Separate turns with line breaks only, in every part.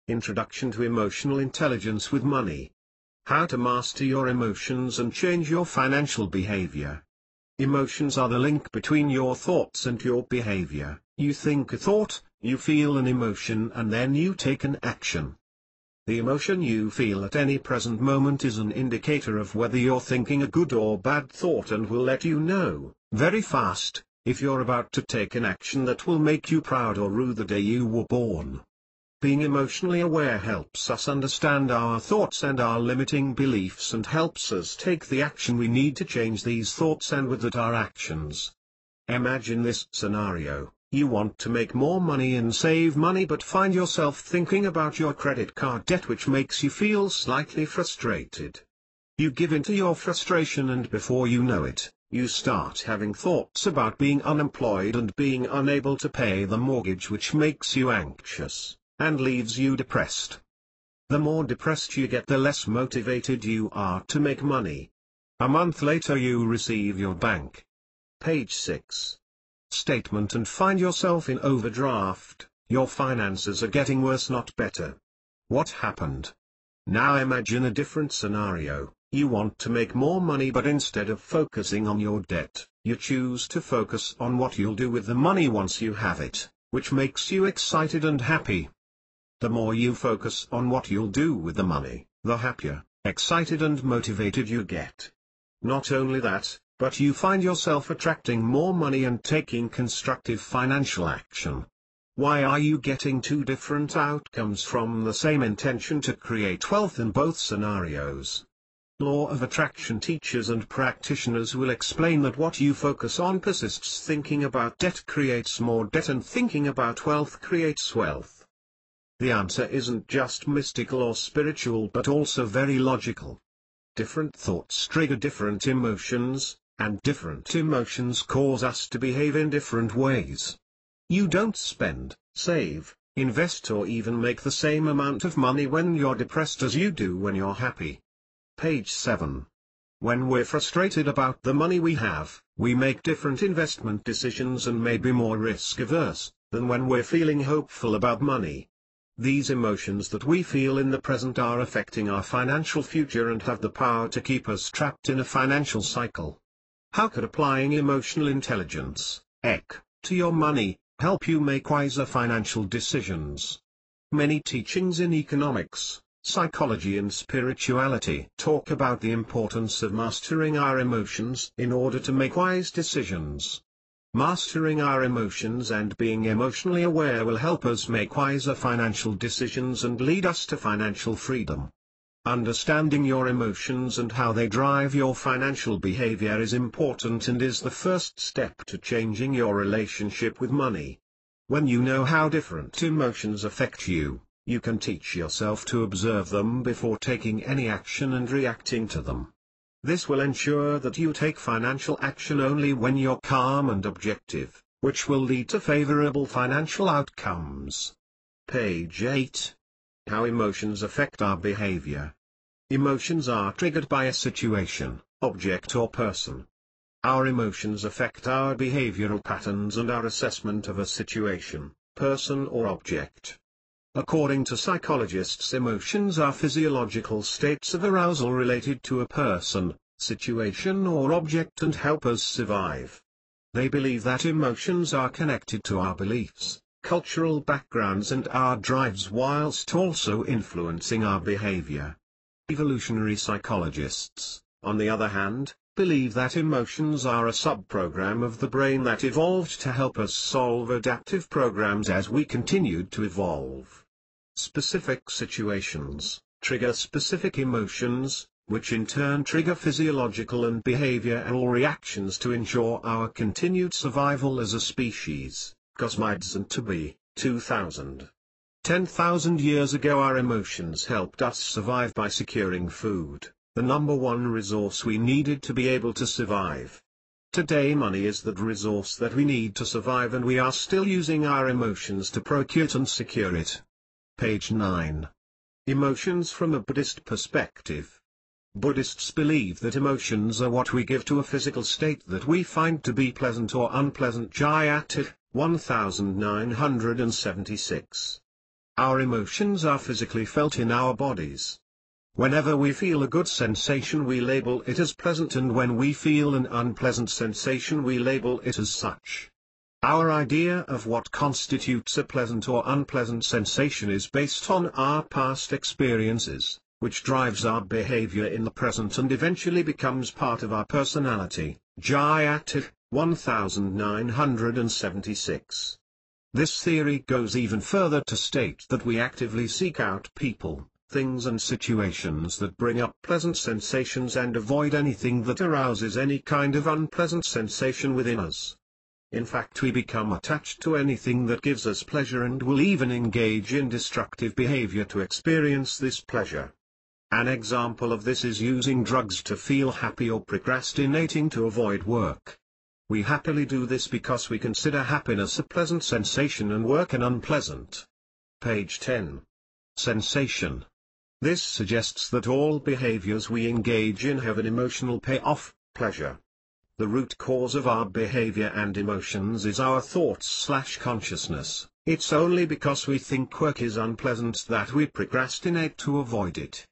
Introduction to Emotional Intelligence with Money. How to master your emotions and change your financial behavior. Emotions are the link between your thoughts and your behavior. You think a thought, you feel an emotion, and then you take an action. The emotion you feel at any present moment is an indicator of whether you're thinking a good or bad thought and will let you know, very fast, if you're about to take an action that will make you proud or rue the day you were born. Being emotionally aware helps us understand our thoughts and our limiting beliefs and helps us take the action we need to change these thoughts and with that our actions. Imagine this scenario. You want to make more money and save money but find yourself thinking about your credit card debt, which makes you feel slightly frustrated. You give in to your frustration and before you know it, you start having thoughts about being unemployed and being unable to pay the mortgage, which makes you anxious and leaves you depressed. The more depressed you get, the less motivated you are to make money. A month later you receive your bank page 6 statement and find yourself in overdraft. Your finances are getting worse, not better. What happened? Now imagine a different scenario. You want to make more money, but instead of focusing on your debt, you choose to focus on what you'll do with the money once you have it, which makes you excited and happy. The more you focus on what you'll do with the money, the happier, excited and motivated you get. Not only that, but you find yourself attracting more money and taking constructive financial action. Why are you getting two different outcomes from the same intention to create wealth in both scenarios? Law of Attraction teachers and practitioners will explain that what you focus on persists. Thinking about debt creates more debt, and thinking about wealth creates wealth. The answer isn't just mystical or spiritual but also very logical. Different thoughts trigger different emotions, and different emotions cause us to behave in different ways. You don't spend, save, invest or even make the same amount of money when you're depressed as you do when you're happy. Page 7. When we're frustrated about the money we have, we make different investment decisions and may be more risk-averse than when we're feeling hopeful about money. These emotions that we feel in the present are affecting our financial future and have the power to keep us trapped in a financial cycle. How could applying emotional intelligence, EQ, to your money, help you make wiser financial decisions? Many teachings in economics, psychology and spirituality talk about the importance of mastering our emotions in order to make wise decisions. Mastering our emotions and being emotionally aware will help us make wiser financial decisions and lead us to financial freedom. Understanding your emotions and how they drive your financial behavior is important and is the first step to changing your relationship with money. When you know how different emotions affect you, you can teach yourself to observe them before taking any action and reacting to them. This will ensure that you take financial action only when you're calm and objective, which will lead to favorable financial outcomes. Page 8. How emotions affect our behavior. Emotions are triggered by a situation, object or person. Our emotions affect our behavioral patterns and our assessment of a situation, person or object. According to psychologists, emotions are physiological states of arousal related to a person, situation or object and help us survive. They believe that emotions are connected to our beliefs, cultural backgrounds and our drives, whilst also influencing our behavior. Evolutionary psychologists, on the other hand, believe that emotions are a subprogram of the brain that evolved to help us solve adaptive programs as we continued to evolve. Specific situations trigger specific emotions, which in turn trigger physiological and behavioral reactions to ensure our continued survival as a species. Cosmides and Tobey, 2000. 10,000 years ago our emotions helped us survive by securing food, the number one resource we needed to be able to survive. Today money is the resource that we need to survive, and we are still using our emotions to procure it and secure it. Page 9. Emotions from a Buddhist perspective. Buddhists believe that emotions are what we give to a physical state that we find to be pleasant or unpleasant. Jayati, 1976. Our emotions are physically felt in our bodies. Whenever we feel a good sensation we label it as pleasant, and when we feel an unpleasant sensation we label it as such. Our idea of what constitutes a pleasant or unpleasant sensation is based on our past experiences, which drives our behavior in the present and eventually becomes part of our personality. Gayatri, 1976. This theory goes even further to state that we actively seek out people, things and situations that bring up pleasant sensations and avoid anything that arouses any kind of unpleasant sensation within us. In fact, we become attached to anything that gives us pleasure and will even engage in destructive behavior to experience this pleasure. An example of this is using drugs to feel happy or procrastinating to avoid work. We happily do this because we consider happiness a pleasant sensation and work an unpleasant. Page 10. Sensation. This suggests that all behaviors we engage in have an emotional payoff, pleasure. The root cause of our behavior and emotions is our thoughts/consciousness. It's only because we think work is unpleasant that we procrastinate to avoid it.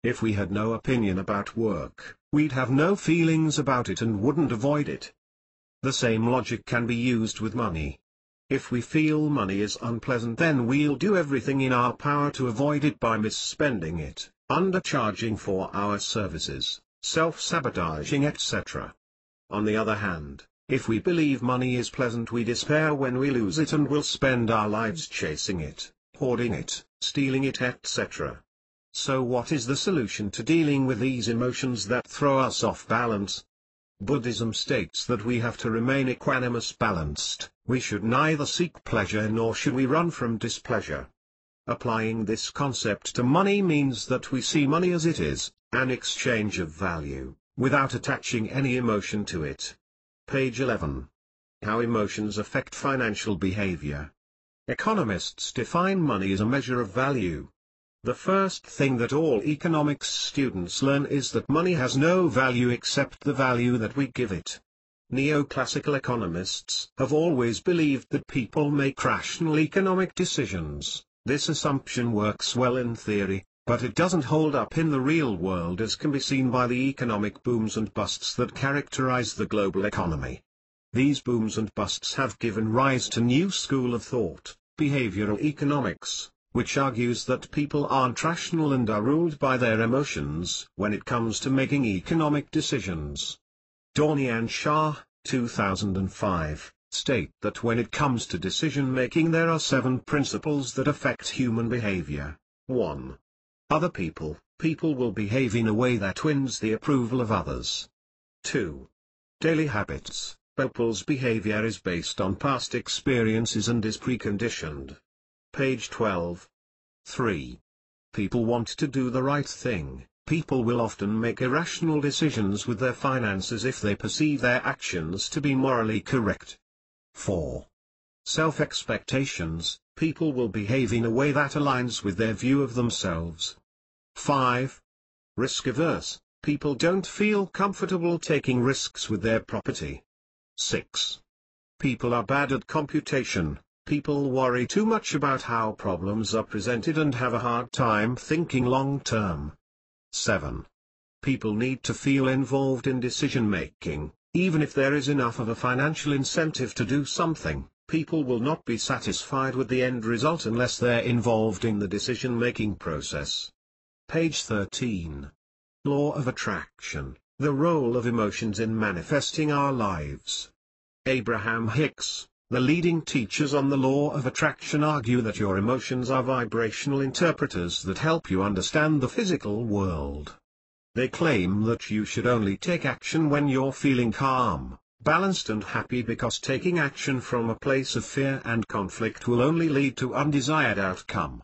If we had no opinion about work, we'd have no feelings about it and wouldn't avoid it. The same logic can be used with money. If we feel money is unpleasant, then we'll do everything in our power to avoid it by misspending it, undercharging for our services, self-sabotaging, etc. On the other hand, if we believe money is pleasant, we despair when we lose it and will spend our lives chasing it, hoarding it, stealing it, etc. So what is the solution to dealing with these emotions that throw us off balance? Buddhism states that we have to remain equanimous, balanced. We should neither seek pleasure nor should we run from displeasure. Applying this concept to money means that we see money as it is, an exchange of value, without attaching any emotion to it. Page 11. How emotions affect financial behavior. Economists define money as a measure of value. The first thing that all economics students learn is that money has no value except the value that we give it. Neoclassical economists have always believed that people make rational economic decisions. This assumption works well in theory, but it doesn't hold up in the real world, as can be seen by the economic booms and busts that characterize the global economy. These booms and busts have given rise to a new school of thought, behavioral economics, which argues that people aren't rational and are ruled by their emotions when it comes to making economic decisions. Dornian Shah, 2005, state that when it comes to decision-making there are 7 principles that affect human behavior. 1. Other people. People will behave in a way that wins the approval of others. 2. Daily habits. People's behavior is based on past experiences and is preconditioned. Page 12. 3. People want to do the right thing. People will often make irrational decisions with their finances if they perceive their actions to be morally correct. 4. Self-expectations. People will behave in a way that aligns with their view of themselves. 5. Risk-averse. People don't feel comfortable taking risks with their property. 6. People are bad at computation. People worry too much about how problems are presented and have a hard time thinking long-term. 7. People need to feel involved in decision-making. Even if there is enough of a financial incentive to do something, people will not be satisfied with the end result unless they're involved in the decision-making process. Page 13. Law of Attraction, the role of emotions in manifesting our lives. Abraham Hicks, the leading teachers on the law of attraction, argue that your emotions are vibrational interpreters that help you understand the physical world. They claim that you should only take action when you're feeling calm, balanced and happy, because taking action from a place of fear and conflict will only lead to undesired outcome.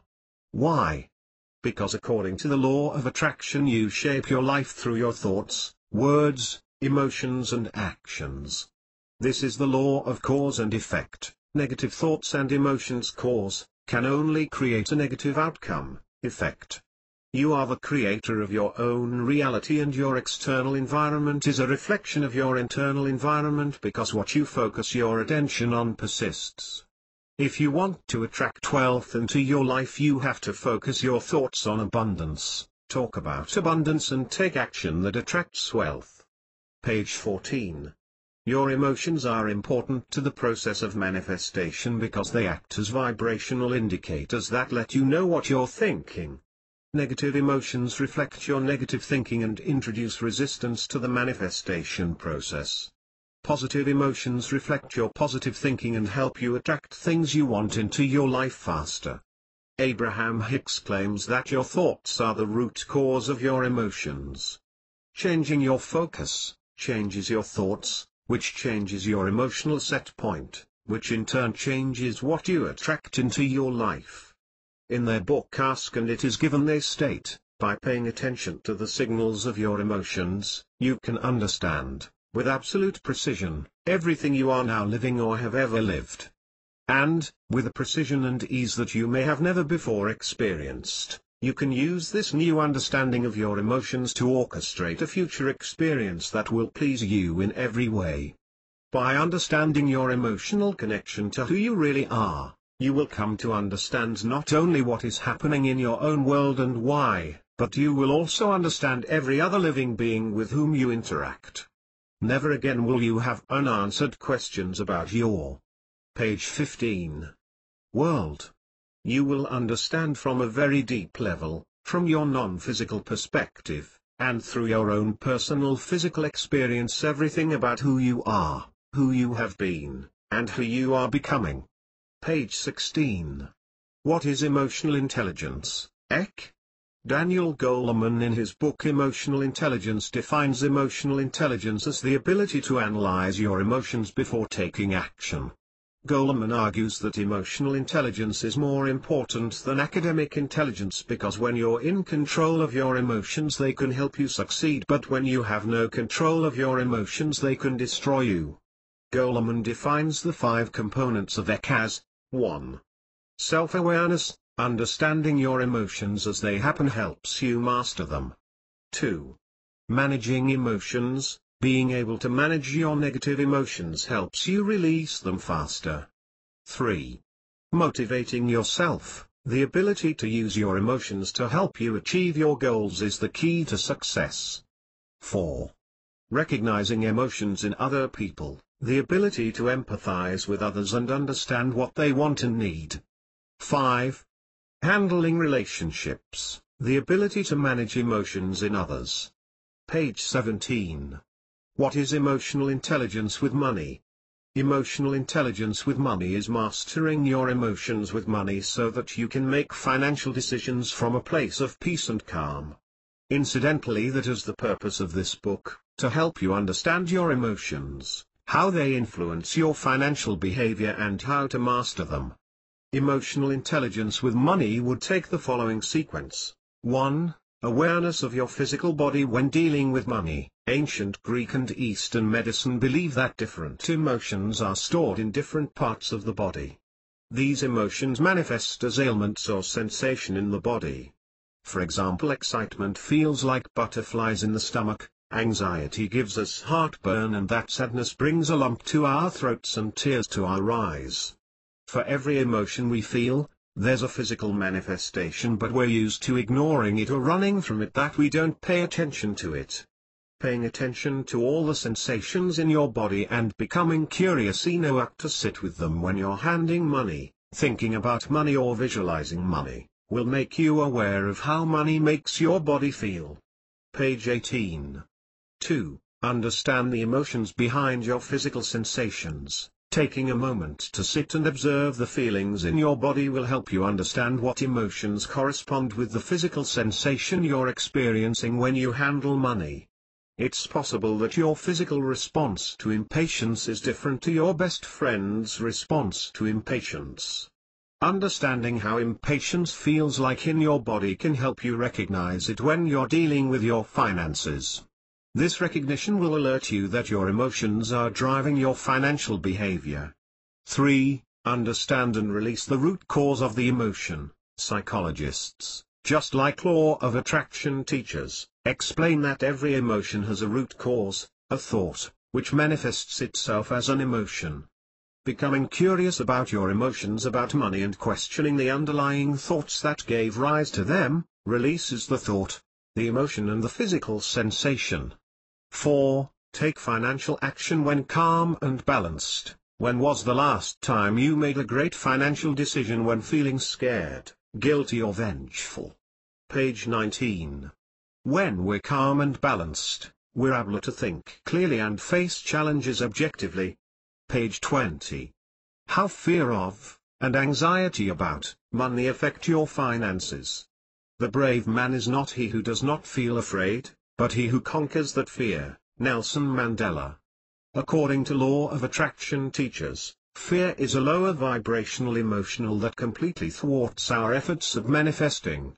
Why? Because according to the law of attraction you shape your life through your thoughts, words, emotions and actions. This is the law of cause and effect. Negative thoughts and emotions can only create a negative outcome, effect. You are the creator of your own reality, and your external environment is a reflection of your internal environment, because what you focus your attention on persists. If you want to attract wealth into your life, you have to focus your thoughts on abundance, talk about abundance and take action that attracts wealth. Page 14. Your emotions are important to the process of manifestation because they act as vibrational indicators that let you know what you're thinking. Negative emotions reflect your negative thinking and introduce resistance to the manifestation process. Positive emotions reflect your positive thinking and help you attract things you want into your life faster. Abraham Hicks claims that your thoughts are the root cause of your emotions. Changing your focus changes your thoughts, which changes your emotional set point, which in turn changes what you attract into your life. In their book Ask and It Is Given they state, by paying attention to the signals of your emotions, you can understand, with absolute precision, everything you are now living or have ever lived. And, with a precision and ease that you may have never before experienced, you can use this new understanding of your emotions to orchestrate a future experience that will please you in every way. By understanding your emotional connection to who you really are, you will come to understand not only what is happening in your own world and why, but you will also understand every other living being with whom you interact. Never again will you have unanswered questions about your Page 15. World. You will understand from a very deep level, from your non-physical perspective, and through your own personal physical experience everything about who you are, who you have been, and who you are becoming. Page 16. What is emotional intelligence, Eck? Daniel Goleman in his book Emotional Intelligence defines emotional intelligence as the ability to analyze your emotions before taking action. Goleman argues that emotional intelligence is more important than academic intelligence because when you're in control of your emotions they can help you succeed, but when you have no control of your emotions they can destroy you. Goleman defines the 5 components of EK as 1. Self-awareness. Understanding your emotions as they happen helps you master them. 2. Managing emotions. Being able to manage your negative emotions helps you release them faster. 3. Motivating yourself. The ability to use your emotions to help you achieve your goals is the key to success. 4. Recognizing emotions in other people. The ability to empathize with others and understand what they want and need. 5. Handling relationships. The ability to manage emotions in others. Page 17. What is emotional intelligence with money? Emotional intelligence with money is mastering your emotions with money so that you can make financial decisions from a place of peace and calm. Incidentally, that is the purpose of this book, to help you understand your emotions, how they influence your financial behavior and how to master them. Emotional intelligence with money would take the following sequence. 1. Awareness of your physical body when dealing with money. Ancient Greek and Eastern medicine believe that different emotions are stored in different parts of the body. These emotions manifest as ailments or sensation in the body. For example, excitement feels like butterflies in the stomach, anxiety gives us heartburn, and that sadness brings a lump to our throats and tears to our eyes. For every emotion we feel, there's a physical manifestation, but we're used to ignoring it or running from it that we don't pay attention to it. Paying attention to all the sensations in your body and becoming curious enough to sit with them when you're handling money, thinking about money or visualizing money, will make you aware of how money makes your body feel. Page 18. 2. Understand the emotions behind your physical sensations. Taking a moment to sit and observe the feelings in your body will help you understand what emotions correspond with the physical sensation you're experiencing when you handle money. It's possible that your physical response to impatience is different to your best friend's response to impatience. Understanding how impatience feels like in your body can help you recognize it when you're dealing with your finances. This recognition will alert you that your emotions are driving your financial behavior. 3. Understand and release the root cause of the emotion. Psychologists, just like law of attraction teachers, explain that every emotion has a root cause, a thought, which manifests itself as an emotion. Becoming curious about your emotions about money and questioning the underlying thoughts that gave rise to them, releases the thought, the emotion and the physical sensation. 4. Take financial action when calm and balanced. When was the last time you made a great financial decision when feeling scared, guilty or vengeful? Page 19. When we're calm and balanced, we're able to think clearly and face challenges objectively. Page 20. How fear of, and anxiety about, money affect your finances. The brave man is not he who does not feel afraid, but he who conquers that fear. Nelson Mandela. According to law of attraction teachers, fear is a lower vibrational emotional that completely thwarts our efforts of manifesting.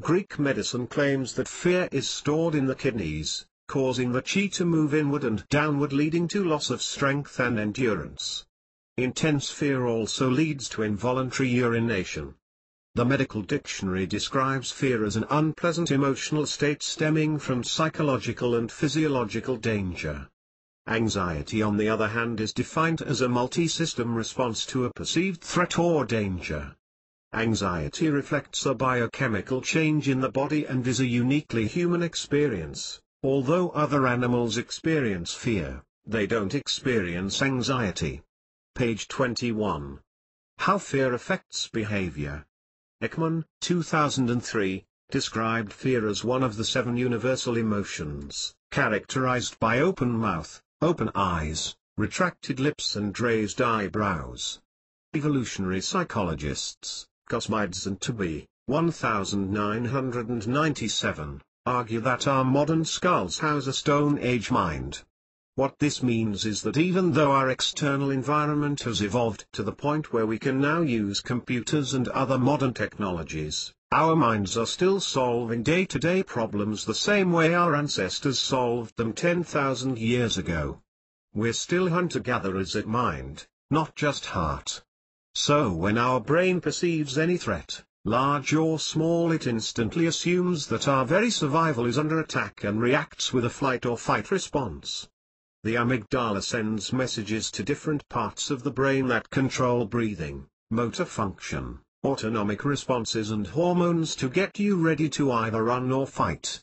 Greek medicine claims that fear is stored in the kidneys, causing the chi to move inward and downward, leading to loss of strength and endurance. Intense fear also leads to involuntary urination. The medical dictionary describes fear as an unpleasant emotional state stemming from psychological and physiological danger. Anxiety, on the other hand, is defined as a multi-system response to a perceived threat or danger. Anxiety reflects a biochemical change in the body and is a uniquely human experience. Although other animals experience fear, they don't experience anxiety. Page 21. How fear affects behavior. Ekman, 2003, described fear as one of the 7 universal emotions, characterized by open mouth, open eyes, retracted lips and raised eyebrows. Evolutionary psychologists, Cosmides and Tooby, 1997, argue that our modern skulls house a Stone Age mind. What this means is that even though our external environment has evolved to the point where we can now use computers and other modern technologies, our minds are still solving day-to-day problems the same way our ancestors solved them 10,000 years ago. We're still hunter-gatherers at mind, not just heart. So when our brain perceives any threat, large or small, it instantly assumes that our very survival is under attack and reacts with a flight or fight response. The amygdala sends messages to different parts of the brain that control breathing, motor function, autonomic responses and hormones to get you ready to either run or fight.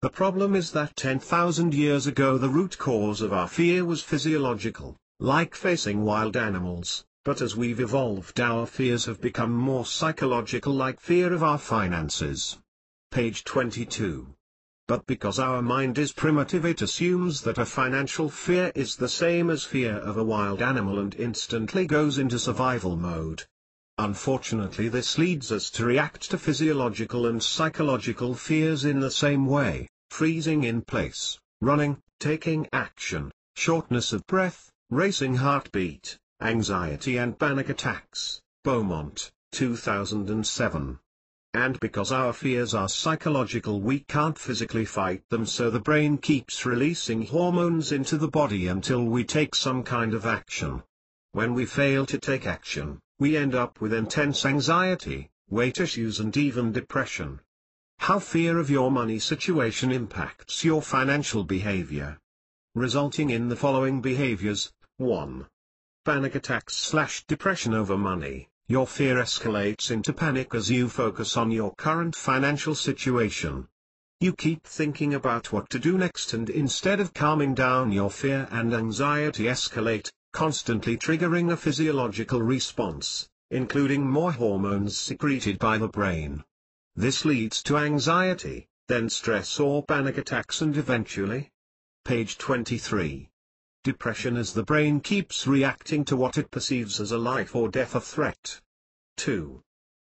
The problem is that 10,000 years ago the root cause of our fear was physiological, like facing wild animals, but as we've evolved our fears have become more psychological, like fear of our finances. Page 22. But because our mind is primitive, it assumes that a financial fear is the same as fear of a wild animal and instantly goes into survival mode. Unfortunately, this leads us to react to physiological and psychological fears in the same way: freezing in place, running, taking action, shortness of breath, racing heartbeat, anxiety and panic attacks. Beaumont, 2007. And because our fears are psychological, we can't physically fight them, so the brain keeps releasing hormones into the body until we take some kind of action. When we fail to take action, we end up with intense anxiety, weight issues and even depression. How fear of your money situation impacts your financial behavior. Resulting in the following behaviors. 1. Panic attacks/depression over money. Your fear escalates into panic as you focus on your current financial situation. You keep thinking about what to do next, and instead of calming down, your fear and anxiety escalate, constantly triggering a physiological response, including more hormones secreted by the brain. This leads to anxiety, then stress or panic attacks, and eventually. Page 23. Depression, as the brain keeps reacting to what it perceives as a life or death threat. 2.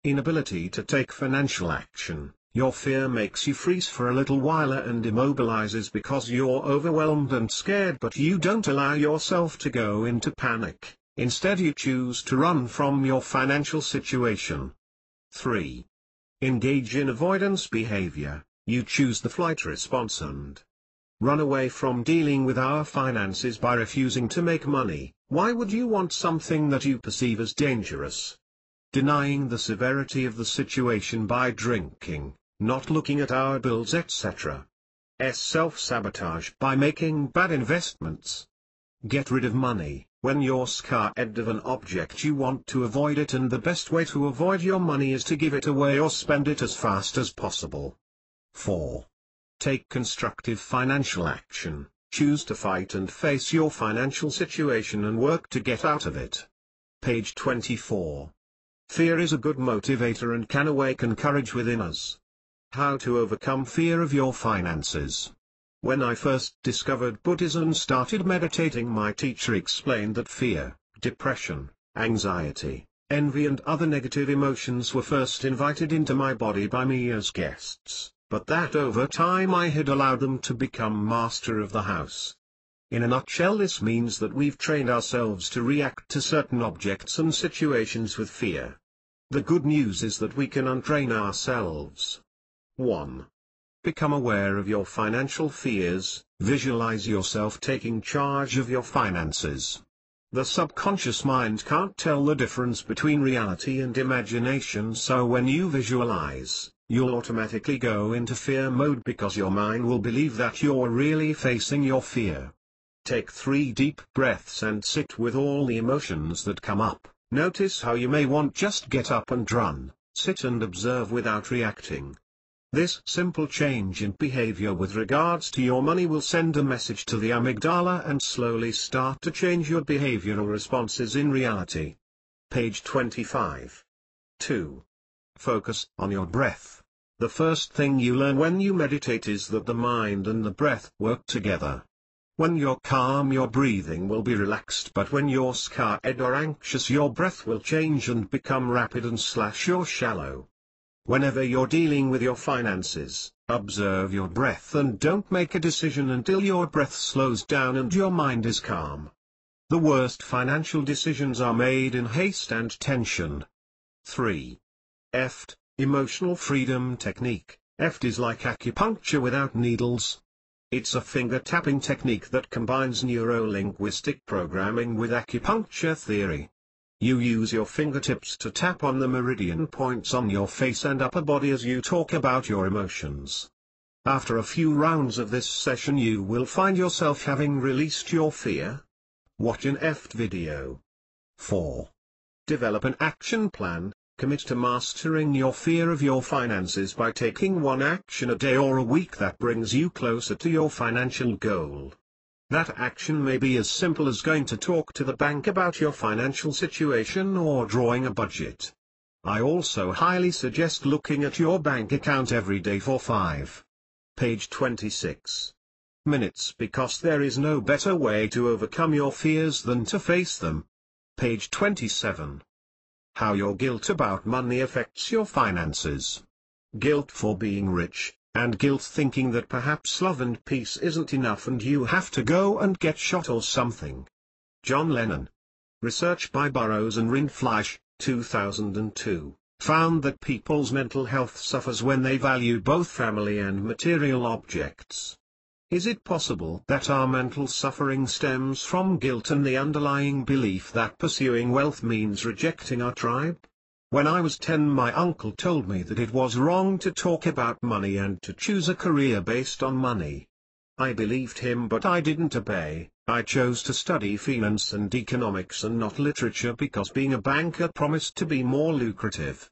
Inability to take financial action. Your fear makes you freeze for a little while and immobilizes because you're overwhelmed and scared, but you don't allow yourself to go into panic. Instead, you choose to run from your financial situation. 3. Engage in avoidance behavior. You choose the flight response and run away from dealing with our finances by refusing to make money. Why would you want something that you perceive as dangerous? Denying the severity of the situation by drinking, not looking at our bills, etc. Self-sabotage by making bad investments. Get rid of money, When you're scared of an object you want to avoid it, and the best way to avoid your money is to give it away or spend it as fast as possible. 4. Take constructive financial action. Choose to fight and face your financial situation and work to get out of it. Page 24. Fear is a good motivator and can awaken courage within us. How to overcome fear of your finances. When I first discovered Buddhism and started meditating, my teacher explained that fear, depression, anxiety, envy and other negative emotions were first invited into my body by me as guests, but that over time I had allowed them to become master of the house. In a nutshell, this means that we've trained ourselves to react to certain objects and situations with fear. The good news is that we can untrain ourselves. 1. Become aware of your financial fears. Visualize yourself taking charge of your finances. The subconscious mind can't tell the difference between reality and imagination, so when you visualize, you'll automatically go into fear mode because your mind will believe that you're really facing your fear. Take 3 deep breaths and sit with all the emotions that come up. Notice how you may want just get up and run. Sit and observe without reacting. This simple change in behavior with regards to your money will send a message to the amygdala and slowly start to change your behavioral responses in reality. Page 25. 2. Focus on your breath. The first thing you learn when you meditate is that the mind and the breath work together. When you're calm, your breathing will be relaxed, but when you're scared or anxious, your breath will change and become rapid and or shallow. Whenever you're dealing with your finances, observe your breath and don't make a decision until your breath slows down and your mind is calm. The worst financial decisions are made in haste and tension. 3. EFT, Emotional Freedom Technique. EFT is like acupuncture without needles. It's a finger-tapping technique that combines neuro-linguistic programming with acupuncture theory. You use your fingertips to tap on the meridian points on your face and upper body as you talk about your emotions. After a few rounds of this session you will find yourself having released your fear. Watch an EFT video. 4. Develop an action plan. Commit to mastering your fear of your finances by taking one action a day or a week that brings you closer to your financial goal. That action may be as simple as going to talk to the bank about your financial situation or drawing a budget. I also highly suggest looking at your bank account every day for 5. Page 26. Minutes, because there is no better way to overcome your fears than to face them. Page 27. How your guilt about money affects your finances. Guilt for being rich, and guilt thinking that perhaps love and peace isn't enough and you have to go and get shot or something. John Lennon. Research by Burrows and Rindfleisch, 2002, found that people's mental health suffers when they value both family and material objects. Is it possible that our mental suffering stems from guilt and the underlying belief that pursuing wealth means rejecting our tribe? When I was 10, my uncle told me that it was wrong to talk about money and to choose a career based on money. I believed him, but I didn't obey. I chose to study finance and economics and not literature because being a banker promised to be more lucrative.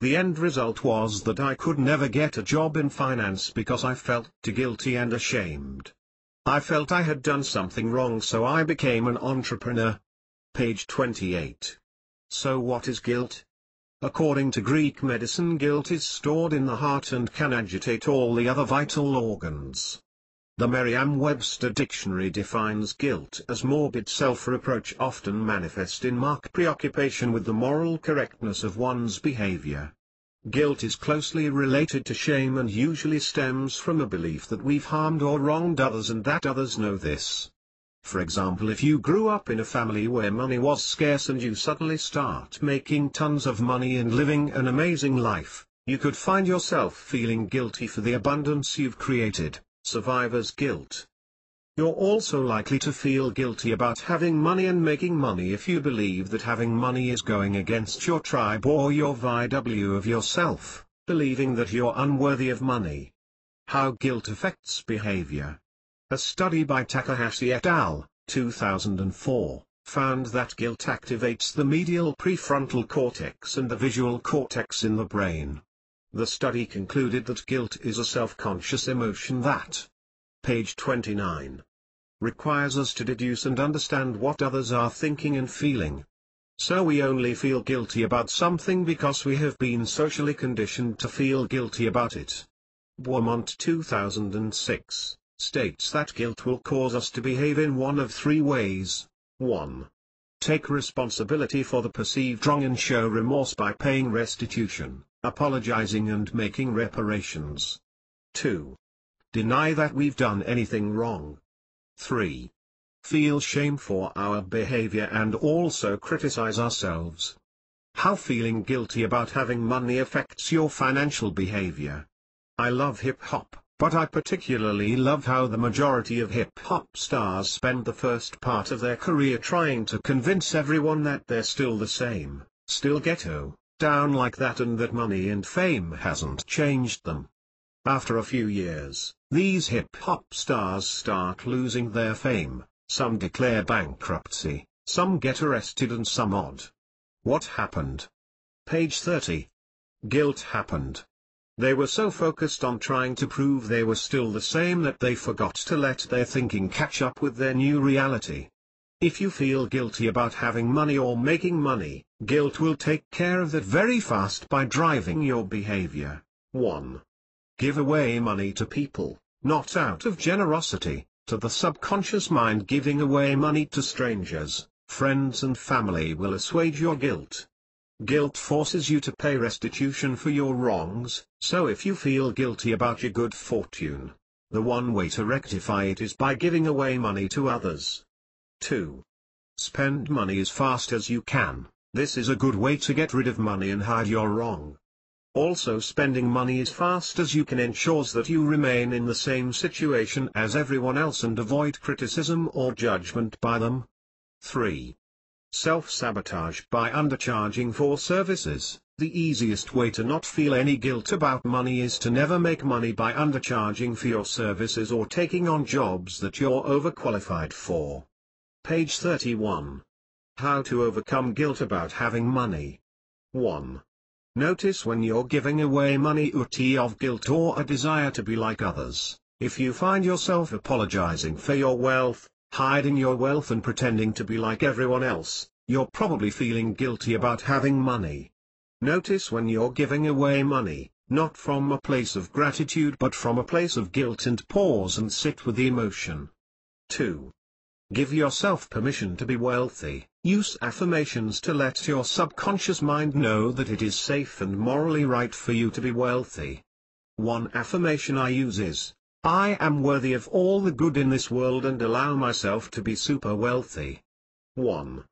The end result was that I could never get a job in finance because I felt guilty and ashamed. I felt I had done something wrong, so I became an entrepreneur. Page 28. So what is guilt? According to Greek medicine, guilt is stored in the heart and can agitate all the other vital organs. The Merriam-Webster dictionary defines guilt as morbid self-reproach often manifest in marked preoccupation with the moral correctness of one's behavior. Guilt is closely related to shame and usually stems from a belief that we've harmed or wronged others and that others know this. For example, if you grew up in a family where money was scarce and you suddenly start making tons of money and living an amazing life, you could find yourself feeling guilty for the abundance you've created, survivor's guilt. You're also likely to feel guilty about having money and making money if you believe that having money is going against your tribe or your value of yourself, believing that you're unworthy of money. How guilt affects behavior. A study by Takahashi et al., 2004, found that guilt activates the medial prefrontal cortex and the visual cortex in the brain. The study concluded that guilt is a self-conscious emotion that, page 29, requires us to deduce and understand what others are thinking and feeling. So we only feel guilty about something because we have been socially conditioned to feel guilty about it. Beaumont 2006 states that guilt will cause us to behave in one of three ways. 1. Take responsibility for the perceived wrong and show remorse by paying restitution, apologizing and making reparations. 2. Deny that we've done anything wrong. 3. Feel shame for our behavior and also criticize ourselves. How feeling guilty about having money affects your financial behavior. I love hip-hop, but I particularly love how the majority of hip-hop stars spend the first part of their career trying to convince everyone that they're still the same, still ghetto, down like that, and that money and fame hasn't changed them. After a few years, these hip-hop stars start losing their fame, some declare bankruptcy, some get arrested and some odd. What happened? Page 30. Guilt happened. They were so focused on trying to prove they were still the same that they forgot to let their thinking catch up with their new reality. If you feel guilty about having money or making money, guilt will take care of that very fast by driving your behavior. 1. Give away money to people, not out of generosity. To the subconscious mind, giving away money to strangers, friends and family will assuage your guilt. Guilt forces you to pay restitution for your wrongs, so if you feel guilty about your good fortune, the one way to rectify it is by giving away money to others. 2. Spend money as fast as you can. This is a good way to get rid of money and hide your wrong. Also, spending money as fast as you can ensures that you remain in the same situation as everyone else and avoid criticism or judgment by them. 3. Self-sabotage by undercharging for services. The easiest way to not feel any guilt about money is to never make money by undercharging for your services or taking on jobs that you're overqualified for. Page 31. How to overcome guilt about having money. 1. Notice when you're giving away money out of guilt or a desire to be like others. If you find yourself apologizing for your wealth, hiding your wealth and pretending to be like everyone else, you're probably feeling guilty about having money. Notice when you're giving away money, not from a place of gratitude but from a place of guilt, and pause and sit with the emotion. 2. Give yourself permission to be wealthy. Use affirmations to let your subconscious mind know that it is safe and morally right for you to be wealthy. One affirmation I use is, I am worthy of all the good in this world and allow myself to be super wealthy. 1.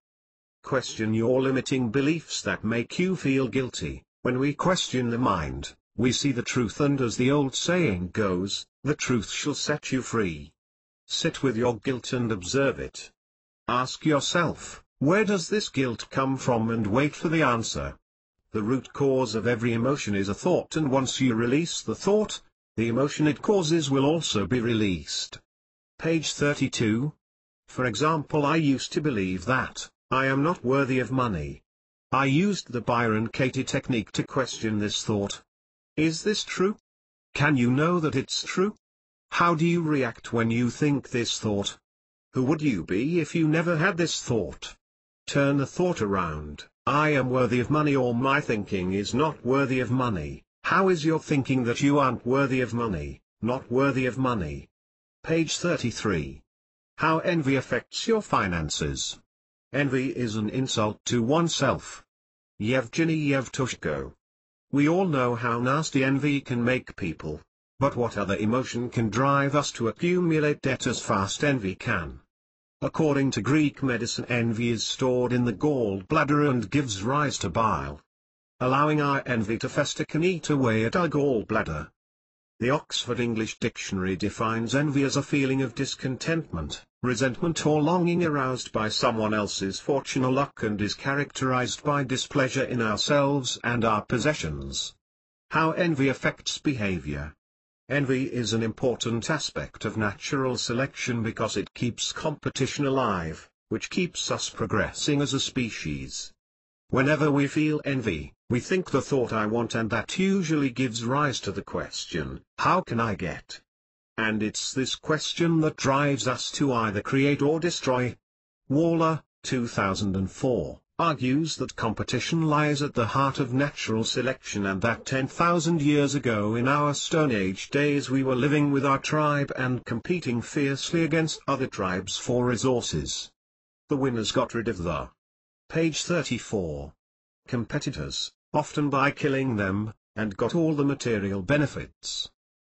Question your limiting beliefs that make you feel guilty. When we question the mind, we see the truth, and as the old saying goes, the truth shall set you free. Sit with your guilt and observe it. Ask yourself, where does this guilt come from, and wait for the answer. The root cause of every emotion is a thought, and once you release the thought, the emotion it causes will also be released. Page 32. For example, I used to believe that I am not worthy of money. I used the Byron Katie technique to question this thought. Is this true? Can you know that it's true? How do you react when you think this thought? Who would you be if you never had this thought? Turn the thought around. I am worthy of money, or my thinking is not worthy of money. How is your thinking that you aren't worthy of money, not worthy of money? Page 33. How envy affects your finances. Envy is an insult to oneself. Yevgeny Yevtushko. We all know how nasty envy can make people. But what other emotion can drive us to accumulate debt as fast envy can? According to Greek medicine, envy is stored in the gallbladder and gives rise to bile. Allowing our envy to fester can eat away at our gallbladder. The Oxford English Dictionary defines envy as a feeling of discontentment, resentment or longing aroused by someone else's fortune or luck, and is characterized by displeasure in ourselves and our possessions. How envy affects behavior. Envy is an important aspect of natural selection because it keeps competition alive. which keeps us progressing as a species. Whenever we feel envy, we think the thought "I want," and that usually gives rise to the question, "How can I get?" And it's this question that drives us to either create or destroy. Waller, 2004, argues that competition lies at the heart of natural selection, and that 10,000 years ago in our Stone Age days we were living with our tribe and competing fiercely against other tribes for resources. The winners got rid of the page 34 competitors, often by killing them, and got all the material benefits.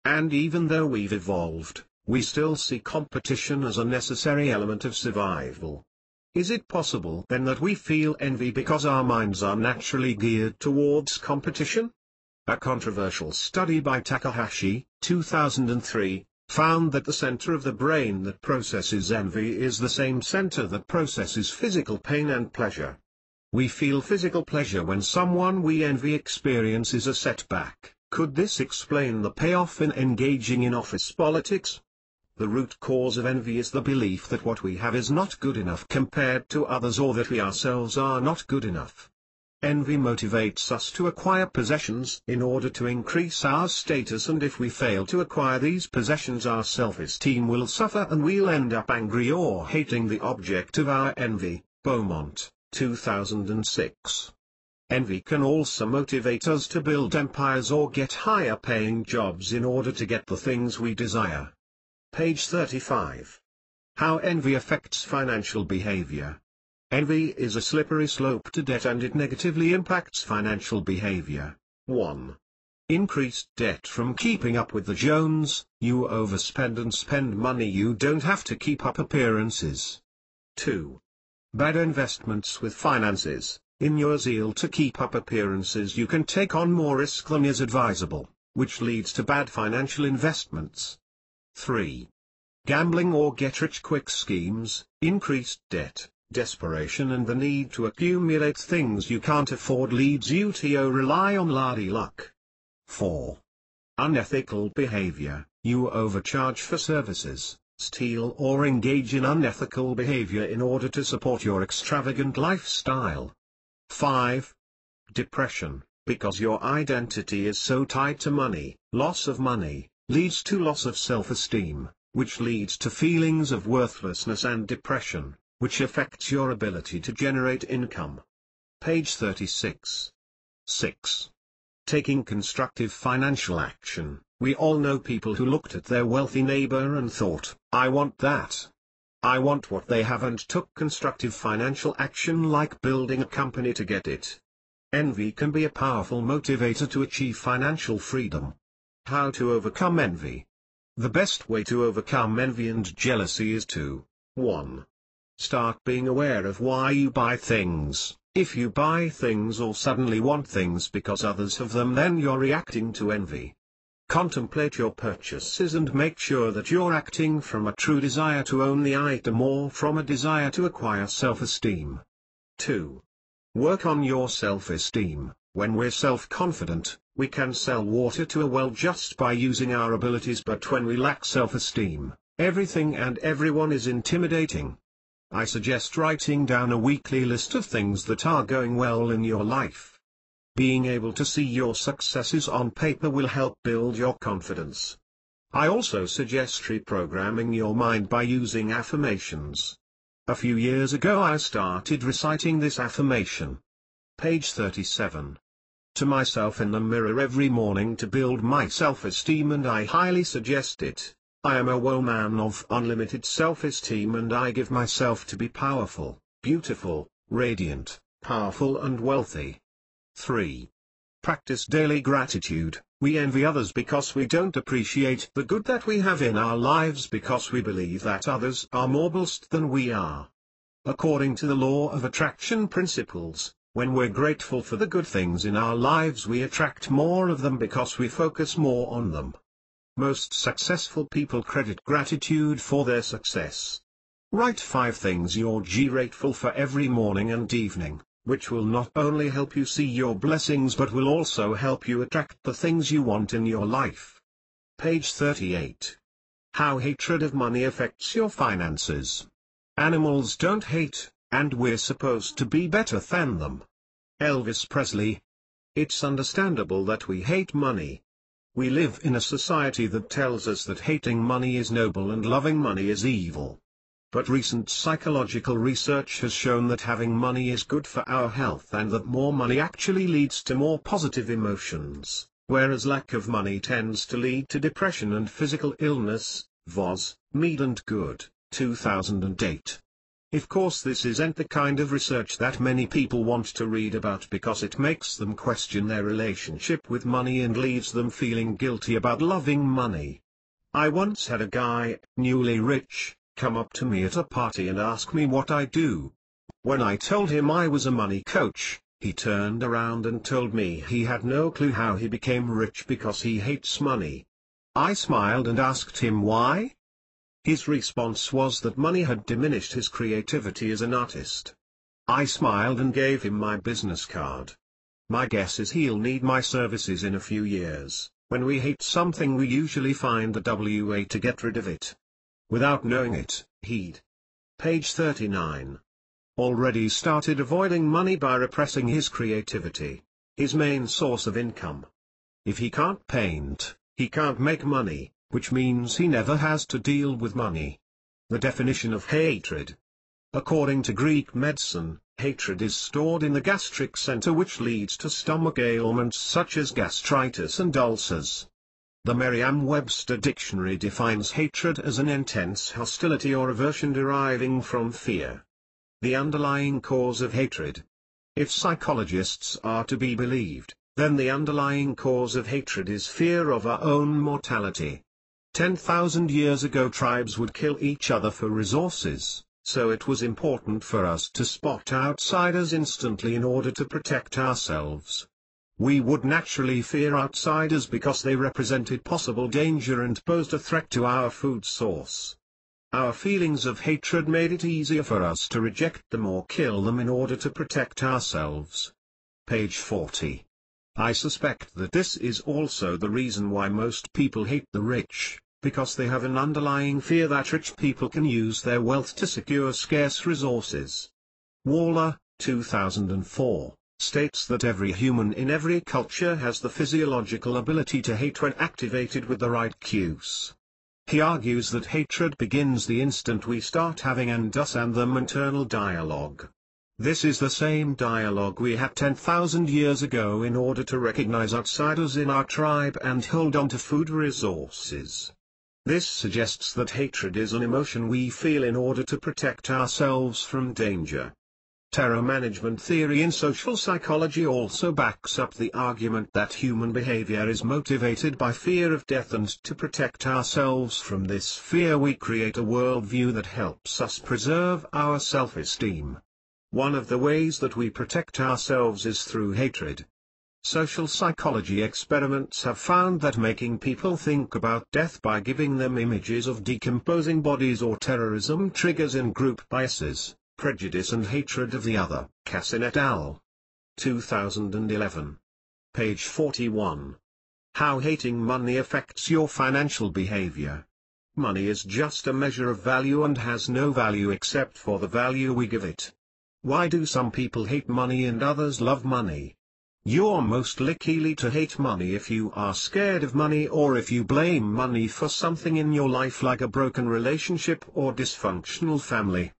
And even though we've evolved, we still see competition as a necessary element of survival. Is it possible then that we feel envy because our minds are naturally geared towards competition? A controversial study by Takahashi, 2003, found that the center of the brain that processes envy is the same center that processes physical pain and pleasure. We feel physical pleasure when someone we envy experiences a setback. Could this explain the payoff in engaging in office politics? The root cause of envy is the belief that what we have is not good enough compared to others, or that we ourselves are not good enough. Envy motivates us to acquire possessions in order to increase our status, and if we fail to acquire these possessions, our self-esteem will suffer and we'll end up angry or hating the object of our envy. Beaumont, 2006. Envy can also motivate us to build empires or get higher paying jobs in order to get the things we desire. Page 35. How envy affects financial behavior. Envy is a slippery slope to debt, and it negatively impacts financial behavior. 1. Increased debt from keeping up with the Jones. You overspend and spend money you don't have to keep up appearances. 2. Bad investments with finances. In your zeal to keep up appearances, you can take on more risk than is advisable, which leads to bad financial investments. 3. Gambling or get-rich-quick schemes. Increased debt, desperation, and the need to accumulate things you can't afford leads you to rely on lardy luck. 4. Unethical behavior. You overcharge for services, steal or engage in unethical behavior in order to support your extravagant lifestyle. 5. Depression. Because your identity is so tied to money, loss of money leads to loss of self-esteem, which leads to feelings of worthlessness and depression, which affects your ability to generate income. Page 36. 6. Taking constructive financial action. We all know people who looked at their wealthy neighbor and thought, "I want that. I want what they have," and took constructive financial action like building a company to get it. Envy can be a powerful motivator to achieve financial freedom. How to overcome envy? The best way to overcome envy and jealousy is to 1. Start being aware of why you buy things. If you buy things or suddenly want things because others have them, then you're reacting to envy. Contemplate your purchases and make sure that you're acting from a true desire to own the item or from a desire to acquire self-esteem. 2. Work on your self-esteem. When we're self-confident, we can sell water to a well just by using our abilities, but when we lack self-esteem, everything and everyone is intimidating. I suggest writing down a weekly list of things that are going well in your life. Being able to see your successes on paper will help build your confidence. I also suggest reprogramming your mind by using affirmations. A few years ago I started reciting this affirmation. Page 37. To myself in the mirror every morning to build my self-esteem, and I highly suggest it. I am a woman of unlimited self-esteem, and I give myself to be powerful, beautiful, radiant, powerful and wealthy. 3. Practice daily gratitude. We envy others because we don't appreciate the good that we have in our lives, because we believe that others are more blessed than we are. According to the law of attraction principles, when we're grateful for the good things in our lives, we attract more of them because we focus more on them. Most successful people credit gratitude for their success. Write 5 things you're grateful for every morning and evening, which will not only help you see your blessings but will also help you attract the things you want in your life. Page 38. How hatred of money affects your finances. Animals don't hate, and we're supposed to be better than them. Elvis Presley. It's understandable that we hate money. We live in a society that tells us that hating money is noble and loving money is evil. But recent psychological research has shown that having money is good for our health and that more money actually leads to more positive emotions, whereas lack of money tends to lead to depression and physical illness. Voss, Mead and Good, 2008. Of course this isn't the kind of research that many people want to read about because it makes them question their relationship with money and leaves them feeling guilty about loving money. I once had a guy, newly rich, come up to me at a party and ask me what I do. When I told him I was a money coach, he turned around and told me he had no clue how he became rich because he hates money. I smiled and asked him why. His response was that money had diminished his creativity as an artist. I smiled and gave him my business card. My guess is he'll need my services in a few years. When we hate something we usually find the way to get rid of it. Without knowing it, he'd. Page 39. Already started avoiding money by repressing his creativity, his main source of income. If he can't paint, he can't make money, which means he never has to deal with money. The definition of hatred. According to Greek medicine, hatred is stored in the gastric center which leads to stomach ailments such as gastritis and ulcers. The Merriam-Webster dictionary defines hatred as an intense hostility or aversion deriving from fear. The underlying cause of hatred. If psychologists are to be believed, then the underlying cause of hatred is fear of our own mortality. 10,000 years ago tribes would kill each other for resources, so it was important for us to spot outsiders instantly in order to protect ourselves. We would naturally fear outsiders because they represented possible danger and posed a threat to our food source. Our feelings of hatred made it easier for us to reject them or kill them in order to protect ourselves. Page 40. I suspect that this is also the reason why most people hate the rich, because they have an underlying fear that rich people can use their wealth to secure scarce resources. Waller, 2004, states that every human in every culture has the physiological ability to hate when activated with the right cues. He argues that hatred begins the instant we start having us and them internal dialogue. This is the same dialogue we had 10,000 years ago in order to recognize outsiders in our tribe and hold on to food resources. This suggests that hatred is an emotion we feel in order to protect ourselves from danger. Terror management theory in social psychology also backs up the argument that human behavior is motivated by fear of death, and to protect ourselves from this fear we create a worldview that helps us preserve our self-esteem. One of the ways that we protect ourselves is through hatred. Social psychology experiments have found that making people think about death by giving them images of decomposing bodies or terrorism triggers in-group biases, prejudice and hatred of the other. Cassin et al. 2011. Page 41. How hating money affects your financial behavior. Money is just a measure of value and has no value except for the value we give it. Why do some people hate money and others love money? You're most likely to hate money if you are scared of money or if you blame money for something in your life like a broken relationship or dysfunctional family.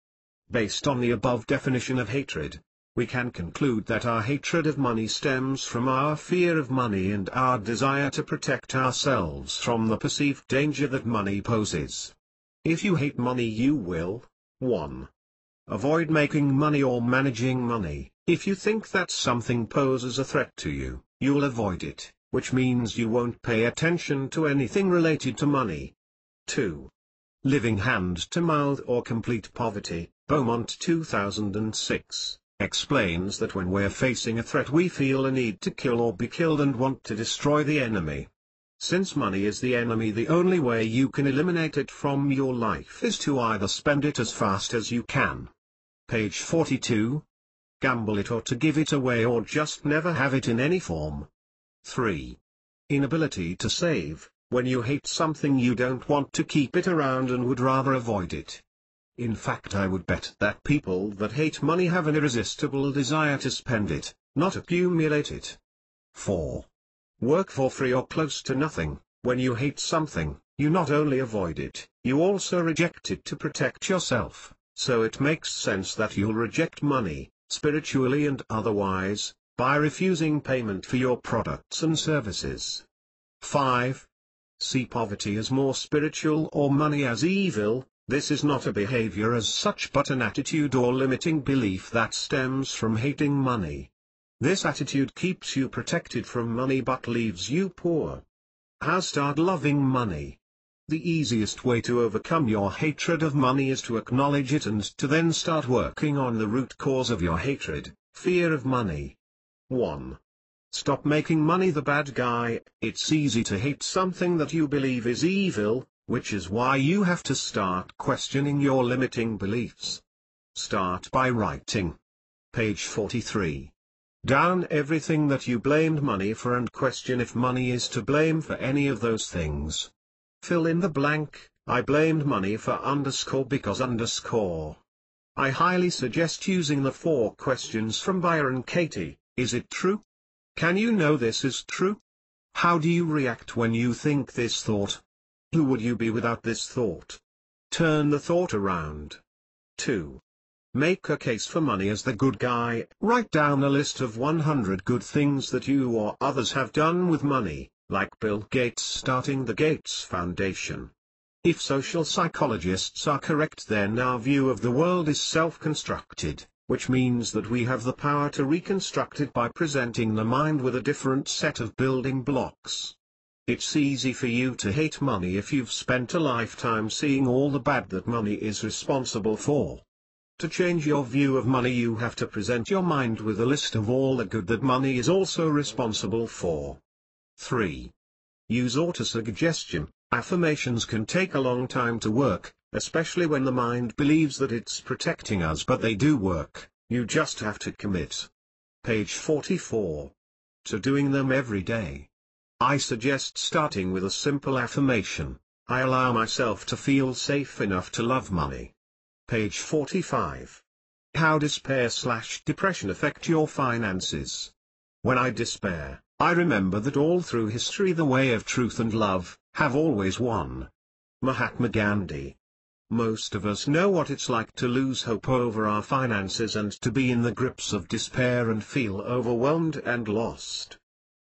Based on the above definition of hatred, we can conclude that our hatred of money stems from our fear of money and our desire to protect ourselves from the perceived danger that money poses. If you hate money, you will 1. Avoid making money or managing money. If you think that something poses a threat to you, you'll avoid it, which means you won't pay attention to anything related to money. 2. Living hand-to-mouth or complete poverty. Beaumont 2006, explains that when we're facing a threat we feel a need to kill or be killed and want to destroy the enemy. Since money is the enemy, the only way you can eliminate it from your life is to either spend it as fast as you can. Page 42. Gamble it or to give it away or just never have it in any form. 3. Inability to save. When you hate something you don't want to keep it around and would rather avoid it. In fact, I would bet that people that hate money have an irresistible desire to spend it, not accumulate it. 4. Work for free or close to nothing. When you hate something, you not only avoid it, you also reject it to protect yourself, so it makes sense that you'll reject money, spiritually and otherwise, by refusing payment for your products and services. 5. See poverty as more spiritual or money as evil. This is not a behavior as such but an attitude or limiting belief that stems from hating money. This attitude keeps you protected from money but leaves you poor. How start loving money? The easiest way to overcome your hatred of money is to acknowledge it and to then start working on the root cause of your hatred, fear of money. 1. Stop making money the bad guy. It's easy to hate something that you believe is evil, which is why you have to start questioning your limiting beliefs. Start by writing. Page 43. Down everything that you blamed money for and question if money is to blame for any of those things. Fill in the blank. I blamed money for because I highly suggest using the 4 questions from Byron Katie. Is it true? Can you know this is true? How do you react when you think this thought? Who would you be without this thought? Turn the thought around. 2. Make a case for money as the good guy. Write down a list of 100 good things that you or others have done with money, like Bill Gates starting the Gates Foundation. If social psychologists are correct, then our view of the world is self-constructed, which means that we have the power to reconstruct it by presenting the mind with a different set of building blocks. It's easy for you to hate money if you've spent a lifetime seeing all the bad that money is responsible for. To change your view of money, you have to present your mind with a list of all the good that money is also responsible for. 3. Use autosuggestion. Affirmations can take a long time to work, especially when the mind believes that it's protecting us, but they do work. You just have to commit. Page 44. To doing them every day. I suggest starting with a simple affirmation. I allow myself to feel safe enough to love money. Page 45. How despair/depression affect your finances? When I despair, I remember that all through history the way of truth and love have always won. Mahatma Gandhi. Most of us know what it's like to lose hope over our finances and to be in the grips of despair and feel overwhelmed and lost.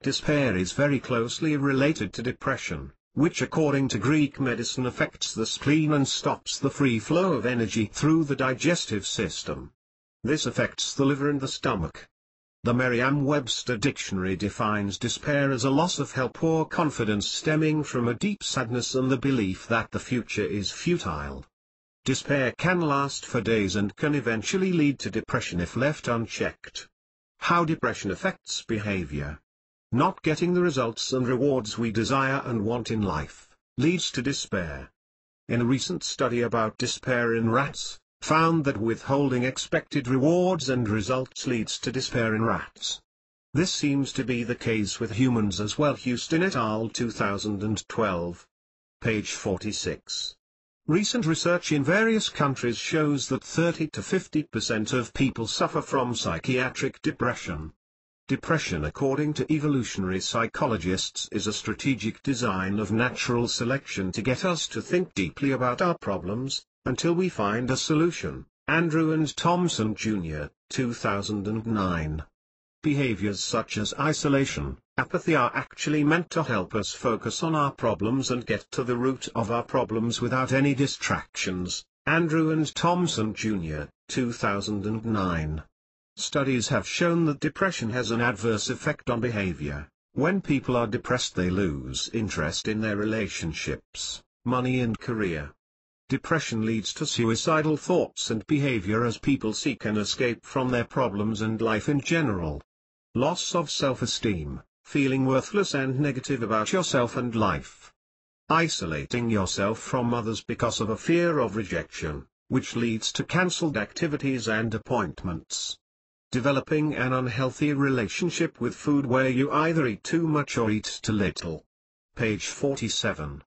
Despair is very closely related to depression, which according to Greek medicine affects the spleen and stops the free flow of energy through the digestive system. This affects the liver and the stomach. The Merriam-Webster dictionary defines despair as a loss of help or confidence stemming from a deep sadness and the belief that the future is futile. Despair can last for days and can eventually lead to depression if left unchecked. How depression affects behavior. Not getting the results and rewards we desire and want in life leads to despair. In a recent study about despair in rats, found that withholding expected rewards and results leads to despair in rats. This seems to be the case with humans as well. Houston et al. 2012. Page 46. Recent research in various countries shows that 30 to 50% of people suffer from psychiatric depression. Depression, according to evolutionary psychologists, is a strategic design of natural selection to get us to think deeply about our problems, until we find a solution. Andrew and Thompson Jr., 2009. Behaviors such as isolation, apathy are actually meant to help us focus on our problems and get to the root of our problems without any distractions. Andrew and Thompson Jr., 2009. Studies have shown that depression has an adverse effect on behavior. When people are depressed, they lose interest in their relationships, money and career. Depression leads to suicidal thoughts and behavior as people seek an escape from their problems and life in general. Loss of self-esteem, feeling worthless and negative about yourself and life. Isolating yourself from others because of a fear of rejection, which leads to cancelled activities and appointments. Developing an unhealthy relationship with food where you either eat too much or eat too little. Page 47.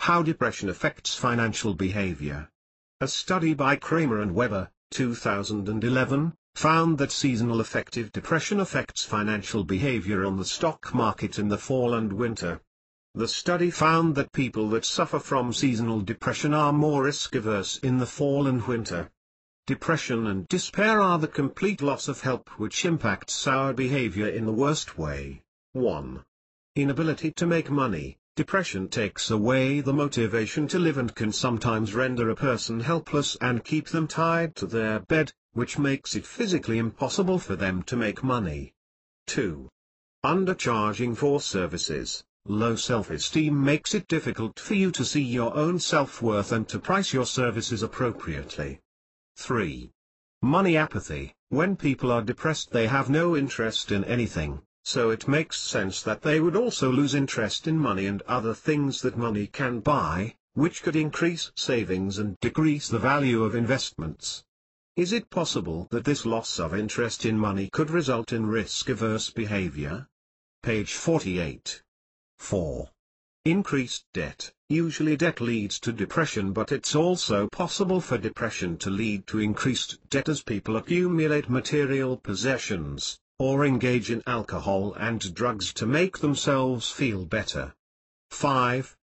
How depression affects financial behavior. A study by Kramer and Weber, 2011, found that seasonal affective depression affects financial behavior on the stock market in the fall and winter. The study found that people that suffer from seasonal depression are more risk-averse in the fall and winter. Depression and despair are the complete loss of help which impacts our behavior in the worst way. 1. Inability to make money. Depression takes away the motivation to live and can sometimes render a person helpless and keep them tied to their bed, which makes it physically impossible for them to make money. 2. Undercharging for services. Low self-esteem makes it difficult for you to see your own self-worth and to price your services appropriately. 3. Money apathy. When people are depressed, they have no interest in anything, so it makes sense that they would also lose interest in money and other things that money can buy, which could increase savings and decrease the value of investments. Is it possible that this loss of interest in money could result in risk-averse behavior? Page 48. 4. Increased debt. Usually debt leads to depression, but it's also possible for depression to lead to increased debt as people accumulate material possessions, or engage in alcohol and drugs to make themselves feel better. 5.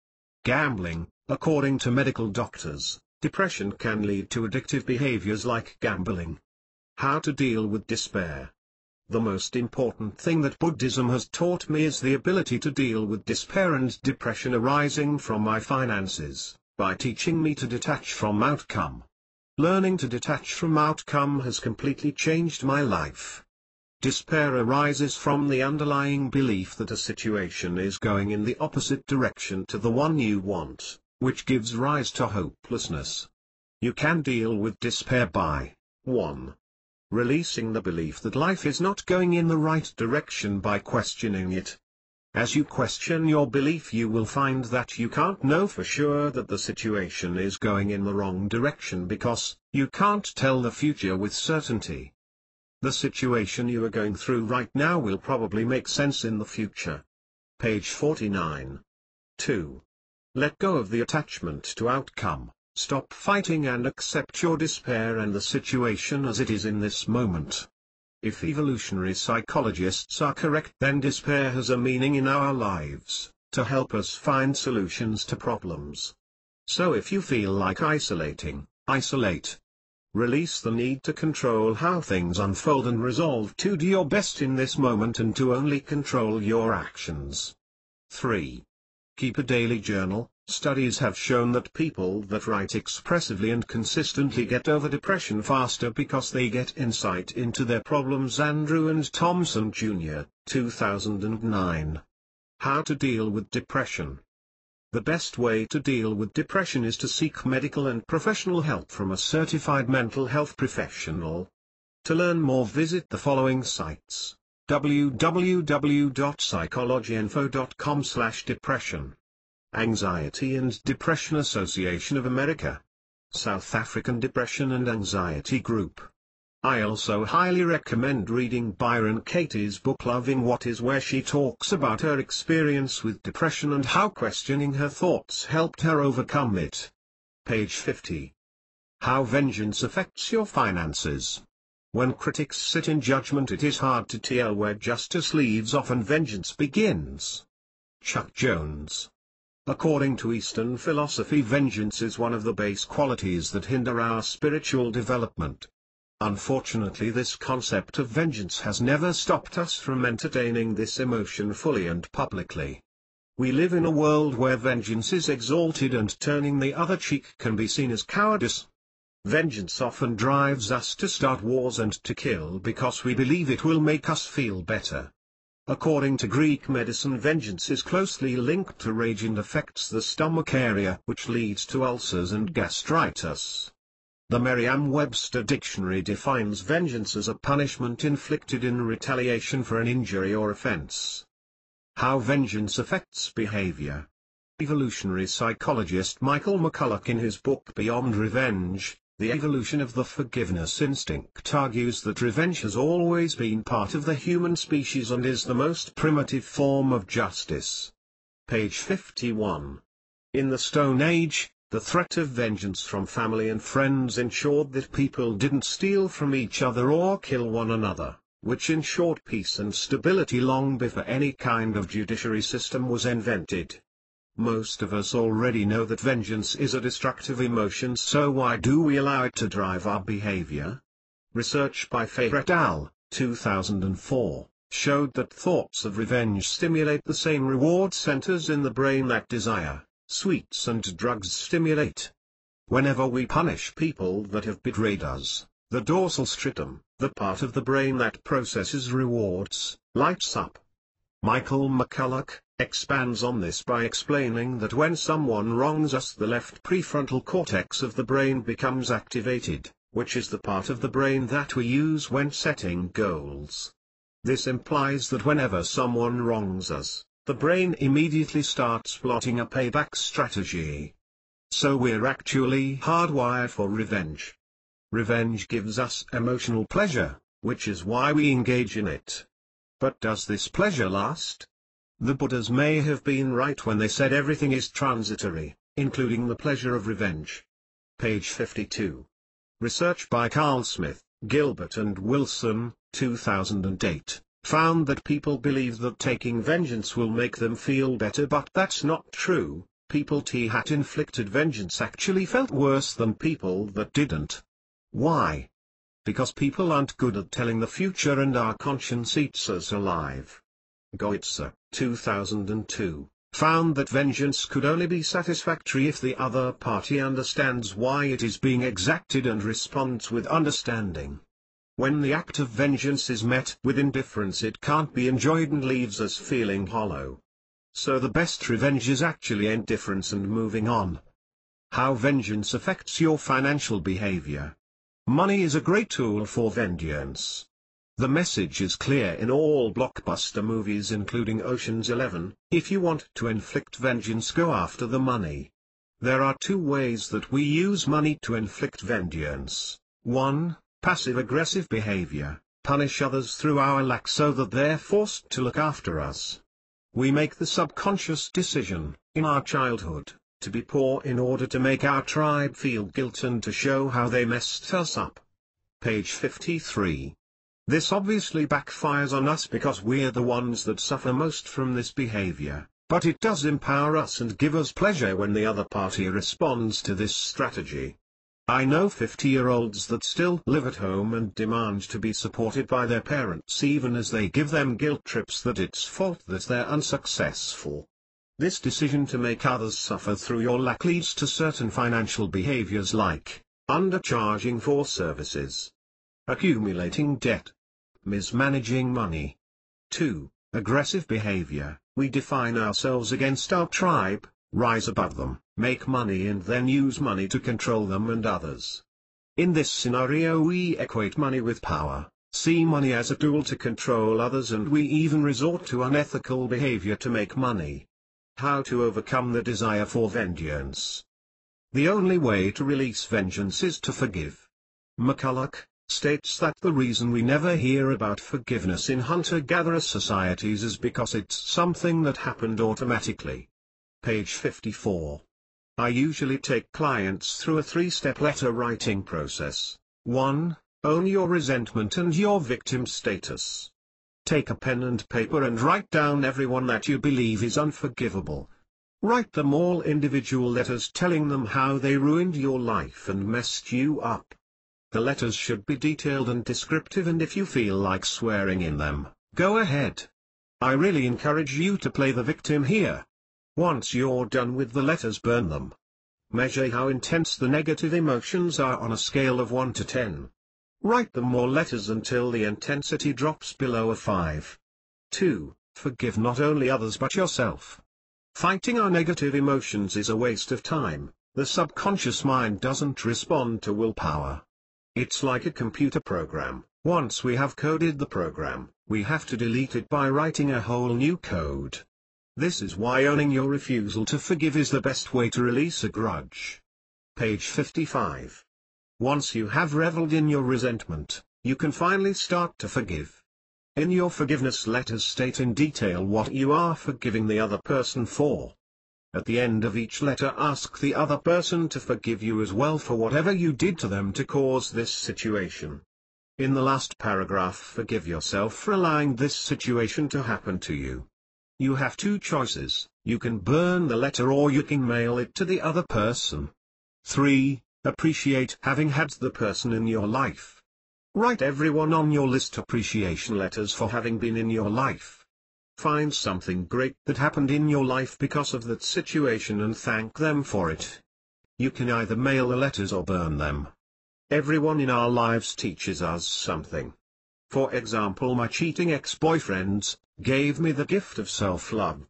Gambling. According to medical doctors, depression can lead to addictive behaviors like gambling. How to deal with despair. The most important thing that Buddhism has taught me is the ability to deal with despair and depression arising from my finances, by teaching me to detach from outcome. Learning to detach from outcome has completely changed my life. Despair arises from the underlying belief that a situation is going in the opposite direction to the one you want, which gives rise to hopelessness. You can deal with despair by 1. Releasing the belief that life is not going in the right direction by questioning it. As you question your belief, you will find that you can't know for sure that the situation is going in the wrong direction because you can't tell the future with certainty. The situation you are going through right now will probably make sense in the future. Page 49. 2. Let go of the attachment to outcome. Stop fighting and accept your despair and the situation as it is in this moment. If evolutionary psychologists are correct, then despair has a meaning in our lives, to help us find solutions to problems. So if you feel like isolating, isolate. Release the need to control how things unfold and resolve to do your best in this moment and to only control your actions. 3. Keep a daily journal. Studies have shown that people that write expressively and consistently get over depression faster because they get insight into their problems. Andrew and Thompson Jr., 2009. How to deal with depression. The best way to deal with depression is to seek medical and professional help from a certified mental health professional. To learn more, visit the following sites: www.psychologyinfo.com/depression. Anxiety and Depression Association of America. South African Depression and Anxiety Group. I also highly recommend reading Byron Katie's book Loving What Is, where she talks about her experience with depression and how questioning her thoughts helped her overcome it. Page 50. How vengeance affects your finances. When critics sit in judgment, it is hard to tell where justice leaves off and vengeance begins. Chuck Jones. According to Eastern philosophy, vengeance is one of the base qualities that hinder our spiritual development. Unfortunately, this concept of vengeance has never stopped us from entertaining this emotion fully and publicly. We live in a world where vengeance is exalted and turning the other cheek can be seen as cowardice. Vengeance often drives us to start wars and to kill because we believe it will make us feel better. According to Greek medicine, vengeance is closely linked to rage and affects the stomach area, which leads to ulcers and gastritis. The Merriam-Webster dictionary defines vengeance as a punishment inflicted in retaliation for an injury or offense. How vengeance affects behavior. Evolutionary psychologist Michael McCulloch, in his book Beyond Revenge, The Evolution of the Forgiveness Instinct, argues that revenge has always been part of the human species and is the most primitive form of justice. Page 51. In the Stone Age, The threat of vengeance from family and friends ensured that people didn't steal from each other or kill one another, which ensured peace and stability long before any kind of judiciary system was invented. Most of us already know that vengeance is a destructive emotion, so why do we allow it to drive our behavior? Research by Faye et al., 2004, showed that thoughts of revenge stimulate the same reward centers in the brain that desire, sweets and drugs stimulate. Whenever we punish people that have betrayed us, the dorsal striatum, the part of the brain that processes rewards, lights up. Michael McCulloch expands on this by explaining that when someone wrongs us, the left prefrontal cortex of the brain becomes activated, which is the part of the brain that we use when setting goals. This implies that whenever someone wrongs us, the brain immediately starts plotting a payback strategy. So we're actually hardwired for revenge. Revenge gives us emotional pleasure, which is why we engage in it. But does this pleasure last? The Buddhas may have been right when they said everything is transitory, including the pleasure of revenge. Page 52. Research by Carl Smith, Gilbert and Wilson, 2008. Found that people believe that taking vengeance will make them feel better, but that's not true. People that inflicted vengeance actually felt worse than people that didn't. Why? Because people aren't good at telling the future and our conscience eats us alive. Goetze, 2002, found that vengeance could only be satisfactory if the other party understands why it is being exacted and responds with understanding. When the act of vengeance is met with indifference, it can't be enjoyed and leaves us feeling hollow. So the best revenge is actually indifference and moving on. How vengeance affects your financial behavior. Money is a great tool for vengeance. The message is clear in all blockbuster movies including Ocean's 11, if you want to inflict vengeance, go after the money. There are two ways that we use money to inflict vengeance. 1. Passive-aggressive behavior, punish others through our lack so that they're forced to look after us. We make the subconscious decision, in our childhood, to be poor in order to make our tribe feel guilt and to show how they messed us up. Page 53. This obviously backfires on us because we're the ones that suffer most from this behavior, but it does empower us and give us pleasure when the other party responds to this strategy. I know 50-year-olds that still live at home and demand to be supported by their parents even as they give them guilt trips that it's fault that they're unsuccessful. This decision to make others suffer through your lack leads to certain financial behaviors like undercharging for services, accumulating debt, mismanaging money. 2. Aggressive behavior. We define ourselves against our tribe, rise above them, make money and then use money to control them and others. In this scenario we equate money with power, see money as a tool to control others, and we even resort to unethical behavior to make money. How to overcome the desire for vengeance? The only way to release vengeance is to forgive. McCulloch states that the reason we never hear about forgiveness in hunter-gatherer societies is because it's something that happened automatically. Page 54. I usually take clients through a 3-step letter writing process. 1. Own your resentment and your victim status. Take a pen and paper and write down everyone that you believe is unforgivable. Write them all individual letters telling them how they ruined your life and messed you up. The letters should be detailed and descriptive, and if you feel like swearing in them, go ahead. I really encourage you to play the victim here. Once you're done with the letters, burn them. Measure how intense the negative emotions are on a scale of 1 to 10. Write them more letters until the intensity drops below a 5. 2. Forgive not only others but yourself. Fighting our negative emotions is a waste of time. The subconscious mind doesn't respond to willpower. It's like a computer program. Once we have coded the program, we have to delete it by writing a whole new code. This is why owning your refusal to forgive is the best way to release a grudge. Page 55. Once you have reveled in your resentment, you can finally start to forgive. In your forgiveness letters, state in detail what you are forgiving the other person for. At the end of each letter, ask the other person to forgive you as well for whatever you did to them to cause this situation. In the last paragraph, forgive yourself for allowing this situation to happen to you. You have two choices: you can burn the letter or you can mail it to the other person. 3. Appreciate having had the person in your life. Write everyone on your list appreciation letters for having been in your life. Find something great that happened in your life because of that situation and thank them for it. You can either mail the letters or burn them. Everyone in our lives teaches us something. For example, my cheating ex-boyfriends gave me the gift of self-love.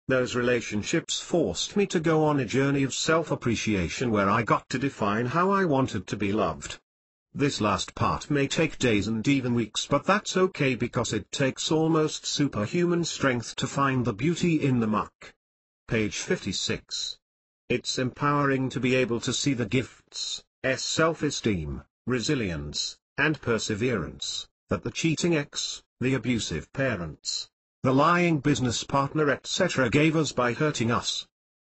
Those relationships forced me to go on a journey of self-appreciation where I got to define how I wanted to be loved. This last part may take days and even weeks, but that's okay because it takes almost superhuman strength to find the beauty in the muck. Page 56. It's empowering to be able to see the gifts, self-esteem, resilience, and perseverance, that the cheating ex, the abusive parents, the lying business partner etc. gave us by hurting us.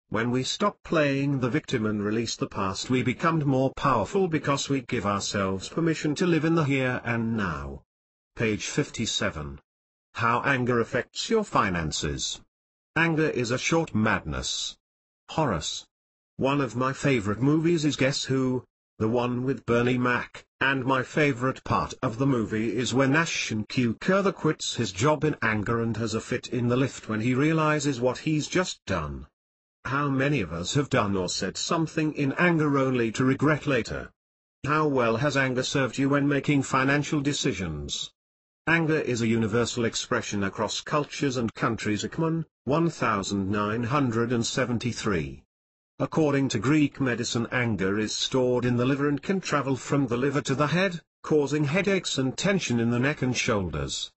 When we stop playing the victim and release the past, we become more powerful because we give ourselves permission to live in the here and now. Page 57. How anger affects your finances. Anger is a short madness. Horace. One of my favorite movies is Guess Who? The one with Bernie Mac, and my favorite part of the movie is when Ashton Kutcher quits his job in anger and has a fit in the lift when he realizes what he's just done. How many of us have done or said something in anger only to regret later? How well has anger served you when making financial decisions? Anger is a universal expression across cultures and countries. Ekman, 1973. According to Greek medicine, anger is stored in the liver and can travel from the liver to the head, causing headaches and tension in the neck and shoulders.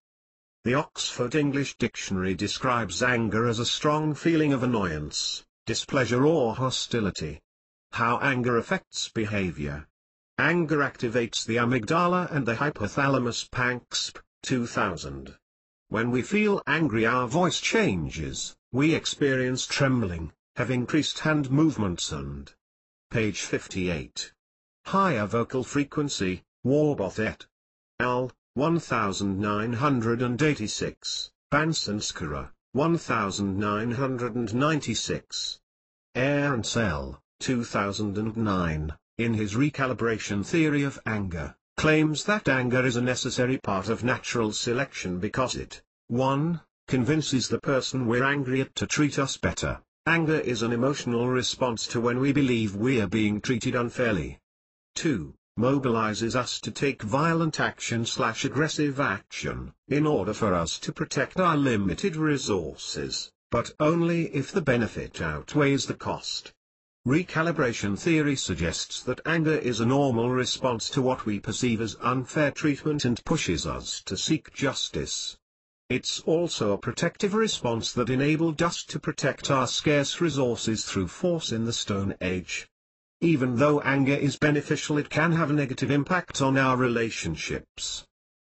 The Oxford English Dictionary describes anger as a strong feeling of annoyance, displeasure or hostility. How anger affects behavior. Anger activates the amygdala and the hypothalamus. Panksp, 2000. When we feel angry, our voice changes, we experience trembling, have increased hand movements and. Page 58. Higher vocal frequency, Warboth et al., 1986, Bansanskara, 1996. Ahrensel, 2009, in his Recalibration Theory of Anger, claims that anger is a necessary part of natural selection because it, 1. convinces the person we're angry at to treat us better. Anger is an emotional response to when we believe we are being treated unfairly. 2. Mobilizes us to take violent action/aggressive action, in order for us to protect our limited resources, but only if the benefit outweighs the cost. Recalibration theory suggests that anger is a normal response to what we perceive as unfair treatment and pushes us to seek justice. It's also a protective response that enabled us to protect our scarce resources through force in the Stone Age. Even though anger is beneficial, it can have a negative impact on our relationships.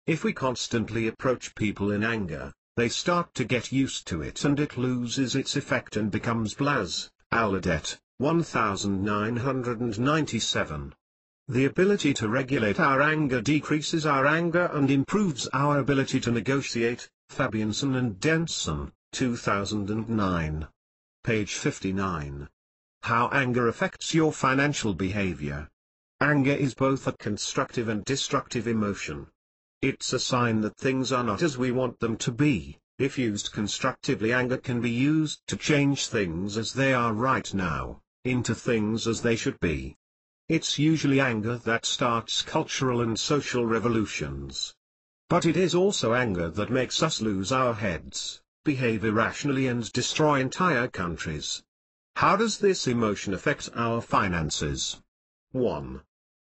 If we constantly approach people in anger, they start to get used to it and it loses its effect and becomes Blas, Aladet, 1997. The ability to regulate our anger decreases our anger and improves our ability to negotiate. Fabianson and Denson, 2009. Page 59. How anger affects your financial behavior. Anger is both a constructive and destructive emotion. It's a sign that things are not as we want them to be. If used constructively, anger can be used to change things as they are right now, into things as they should be. It's usually anger that starts cultural and social revolutions. But it is also anger that makes us lose our heads, behave irrationally and destroy entire countries. How does this emotion affect our finances? 1.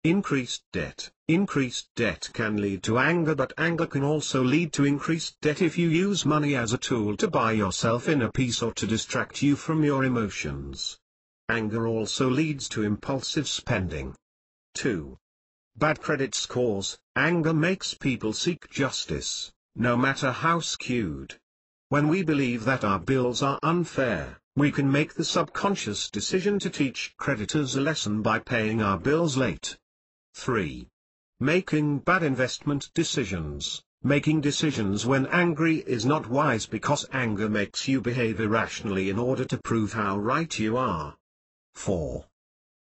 Increased debt. Increased debt can lead to anger, but anger can also lead to increased debt if you use money as a tool to buy yourself inner peace or to distract you from your emotions. Anger also leads to impulsive spending. 2. Bad credit scores. Anger makes people seek justice, no matter how skewed. When we believe that our bills are unfair, We can make the subconscious decision to teach creditors a lesson by paying our bills late. 3. Making bad investment decisions. Making decisions when angry is not wise because anger makes you behave irrationally in order to prove how right you are. 4.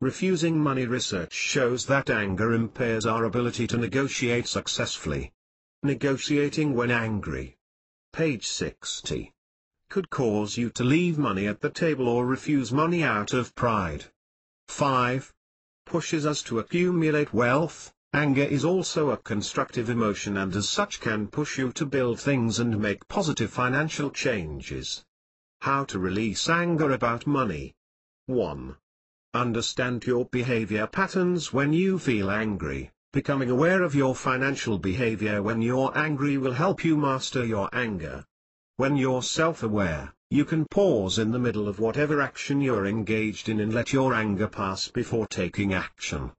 Refusing money. Research shows that anger impairs our ability to negotiate successfully. Negotiating when angry. Page 60. Could cause you to leave money at the table or refuse money out of pride. 5. Pushes us to accumulate wealth. Anger is also a constructive emotion and as such can push you to build things and make positive financial changes. How to release anger about money. 1. Understand your behavior patterns when you feel angry. Becoming aware of your financial behavior when you're angry will help you master your anger. When you're self-aware, you can pause in the middle of whatever action you're engaged in and let your anger pass before taking action.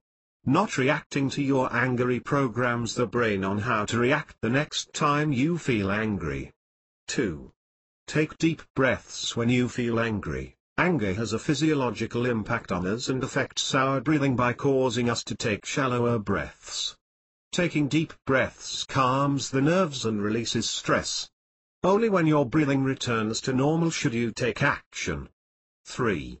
Not reacting to your anger reprograms the brain on how to react the next time you feel angry. 2. Take deep breaths when you feel angry. Anger has a physiological impact on us and affects our breathing by causing us to take shallower breaths. Taking deep breaths calms the nerves and releases stress. Only when your breathing returns to normal should you take action. 3.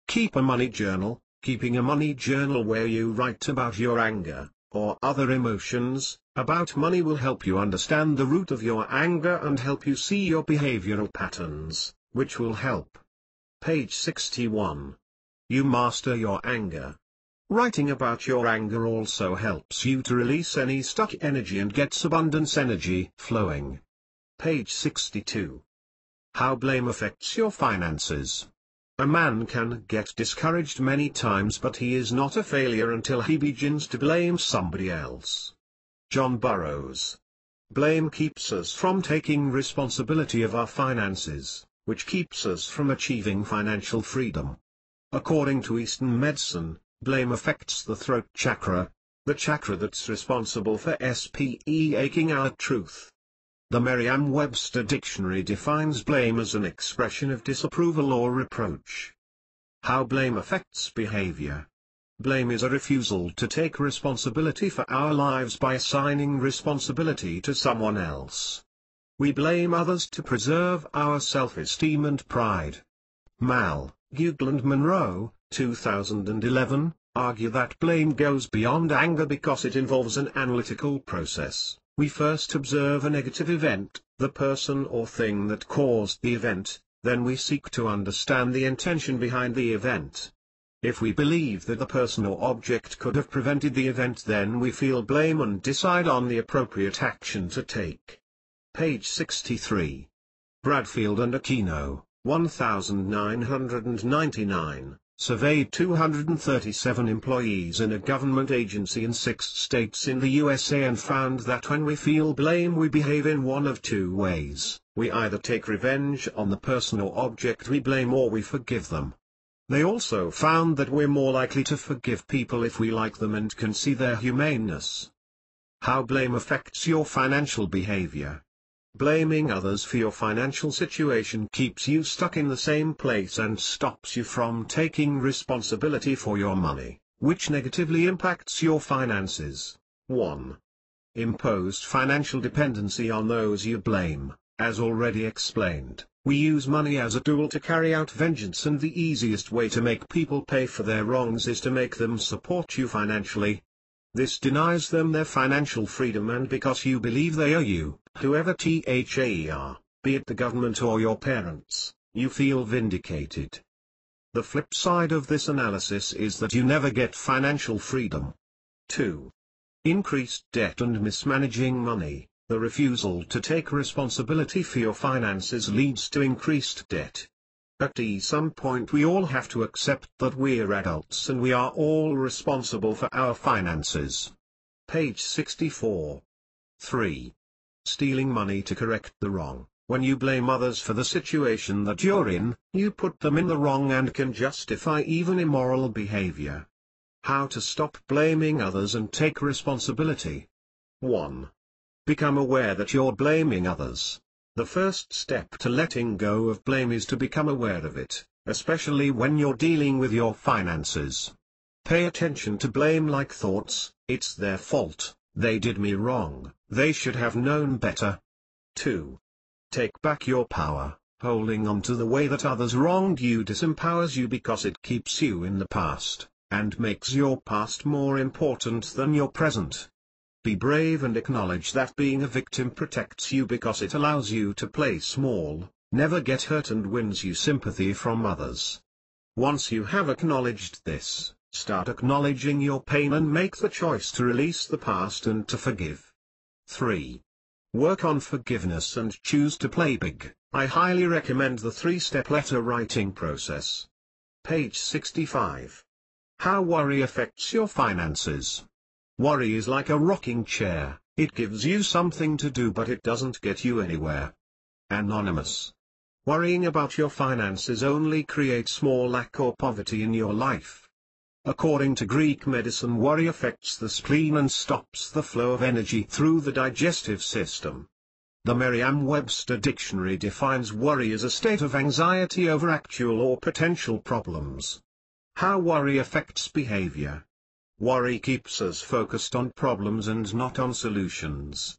Keep a money journal. Keeping a money journal where you write about your anger, or other emotions, about money will help you understand the root of your anger and help you see your behavioral patterns, which will help. Page 61. You master your anger. Writing about your anger also helps you to release any stuck energy and gets abundance energy flowing. Page 62. How blame affects your finances. A man can get discouraged many times but he is not a failure until he begins to blame somebody else. John Burroughs. Blame keeps us from taking responsibility of our finances, which keeps us from achieving financial freedom. According to Eastern medicine, blame affects the throat chakra, the chakra that's responsible for speaking our truth. The Merriam-Webster dictionary defines blame as an expression of disapproval or reproach. How blame affects behavior. Blame is a refusal to take responsibility for our lives by assigning responsibility to someone else. We blame others to preserve our self-esteem and pride. Mal, Gugel and Monroe, 2011, argue that blame goes beyond anger because it involves an analytical process. We first observe a negative event, the person or thing that caused the event, then we seek to understand the intention behind the event. If we believe that the person or object could have prevented the event, then we feel blame and decide on the appropriate action to take. Page 63. Bradfield and Aquino, 1999, surveyed 237 employees in a government agency in 6 states in the USA and found that when we feel blame we behave in one of two ways: we either take revenge on the person or object we blame or we forgive them. They also found that we're more likely to forgive people if we like them and can see their humaneness. How blame affects your financial behavior. Blaming others for your financial situation keeps you stuck in the same place and stops you from taking responsibility for your money, which negatively impacts your finances. 1. Imposed financial dependency on those you blame. As already explained, we use money as a tool to carry out vengeance, and the easiest way to make people pay for their wrongs is to make them support you financially. This denies them their financial freedom, and because you believe they owe you, whoever they are, be it the government or your parents, you feel vindicated. The flip side of this analysis is that you never get financial freedom. 2. Increased debt and mismanaging money. The refusal to take responsibility for your finances leads to increased debt. At some point we all have to accept that we're adults and we are all responsible for our finances. Page 64. 3. Stealing money to correct the wrong. When you blame others for the situation that you're in, you put them in the wrong and can justify even immoral behavior. How to stop blaming others and take responsibility. 1. Become aware that you're blaming others. The first step to letting go of blame is to become aware of it. especially when you're dealing with your finances. Pay attention to blame-like thoughts. It's their fault, they did me wrong, they should have known better. 2. Take back your power. Holding on to the way that others wronged you disempowers you because it keeps you in the past, and makes your past more important than your present. Be brave and acknowledge that being a victim protects you because it allows you to play small, never get hurt, and wins you sympathy from others. Once you have acknowledged this, start acknowledging your pain and make the choice to release the past and to forgive. 3. Work on forgiveness and choose to play big. I highly recommend the 3-step letter writing process. Page 65. How worry affects your finances. Worry is like a rocking chair, it gives you something to do but it doesn't get you anywhere. Anonymous. Worrying about your finances only creates more lack or poverty in your life. According to Greek medicine, worry affects the spleen and stops the flow of energy through the digestive system. The Merriam-Webster dictionary defines worry as a state of anxiety over actual or potential problems. How worry affects behavior. Worry keeps us focused on problems and not on solutions.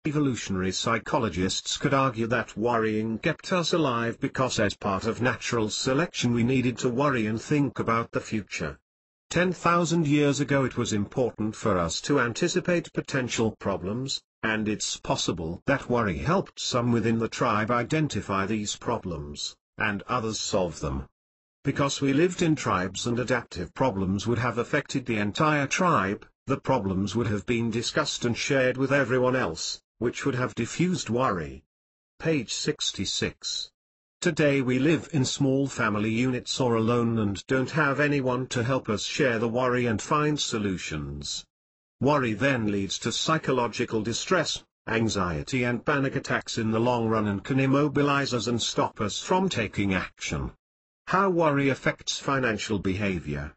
Evolutionary psychologists could argue that worrying kept us alive because as part of natural selection we needed to worry and think about the future. 10,000 years ago it was important for us to anticipate potential problems, and it's possible that worry helped some within the tribe identify these problems, and others solve them. Because we lived in tribes and adaptive problems would have affected the entire tribe, the problems would have been discussed and shared with everyone else, which would have diffused worry. Page 66. Today we live in small family units or alone and don't have anyone to help us share the worry and find solutions. Worry then leads to psychological distress, anxiety and panic attacks in the long run and can immobilize us and stop us from taking action. How worry affects financial behavior.